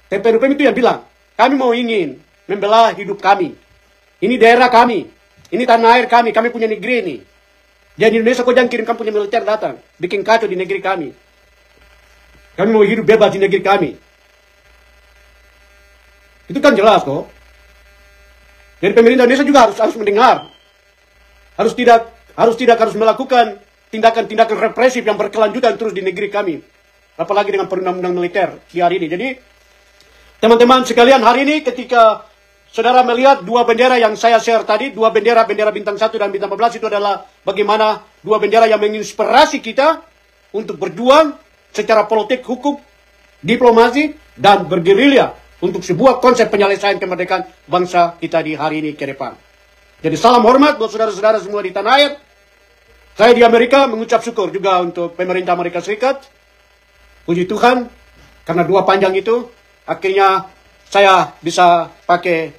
TPNOPM itu yang bilang, kami mau ingin membela hidup kami. Ini daerah kami, ini tanah air kami punya negeri ini. Jadi Indonesia kok jangan kirimkan punya militer datang, bikin kacau di negeri kami. Kami mau hidup bebas di negeri kami. Itu kan jelas kok. Jadi pemerintah Indonesia juga harus mendengar. Harus melakukan tindakan-tindakan represif yang berkelanjutan terus di negeri kami. Apalagi dengan perundang-undang militer di hari ini. Jadi, teman-teman sekalian, hari ini ketika saudara melihat dua bendera yang saya share tadi, dua bendera bintang 1 dan bintang 14, itu adalah bagaimana dua bendera yang menginspirasi kita untuk berjuang secara politik, hukum, diplomasi, dan bergerilya untuk sebuah konsep penyelesaian kemerdekaan bangsa kita di hari ini ke depan. Jadi salam hormat buat saudara-saudara semua di tanah air. Saya di Amerika mengucap syukur juga untuk pemerintah Amerika Serikat. Puji Tuhan, karena dua panjang itu, akhirnya saya bisa pakai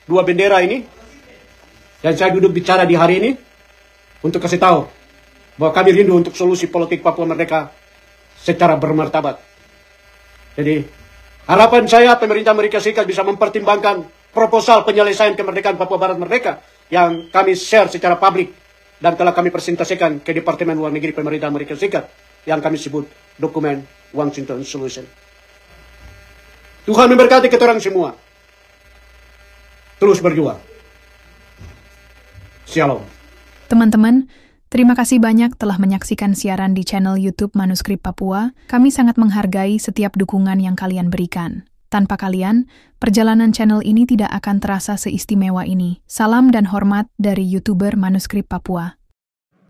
dua bendera ini. Dan saya duduk bicara di hari ini untuk kasih tahu bahwa kami rindu untuk solusi politik Papua Merdeka secara bermartabat. Jadi, harapan saya pemerintah Amerika Serikat bisa mempertimbangkan proposal penyelesaian kemerdekaan Papua Barat Merdeka yang kami share secara publik dan telah kami presentasikan ke Departemen Luar Negeri pemerintah Amerika Serikat yang kami sebut dokumen Washington Solution. Tuhan memberkati kita orang semua. Terus berjuang. Shalom. Teman-teman, terima kasih banyak telah menyaksikan siaran di channel YouTube Manuskrip Papua. Kami sangat menghargai setiap dukungan yang kalian berikan. Tanpa kalian, perjalanan channel ini tidak akan terasa seistimewa ini. Salam dan hormat dari YouTuber Manuskrip Papua.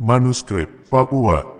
Manuskrip Papua.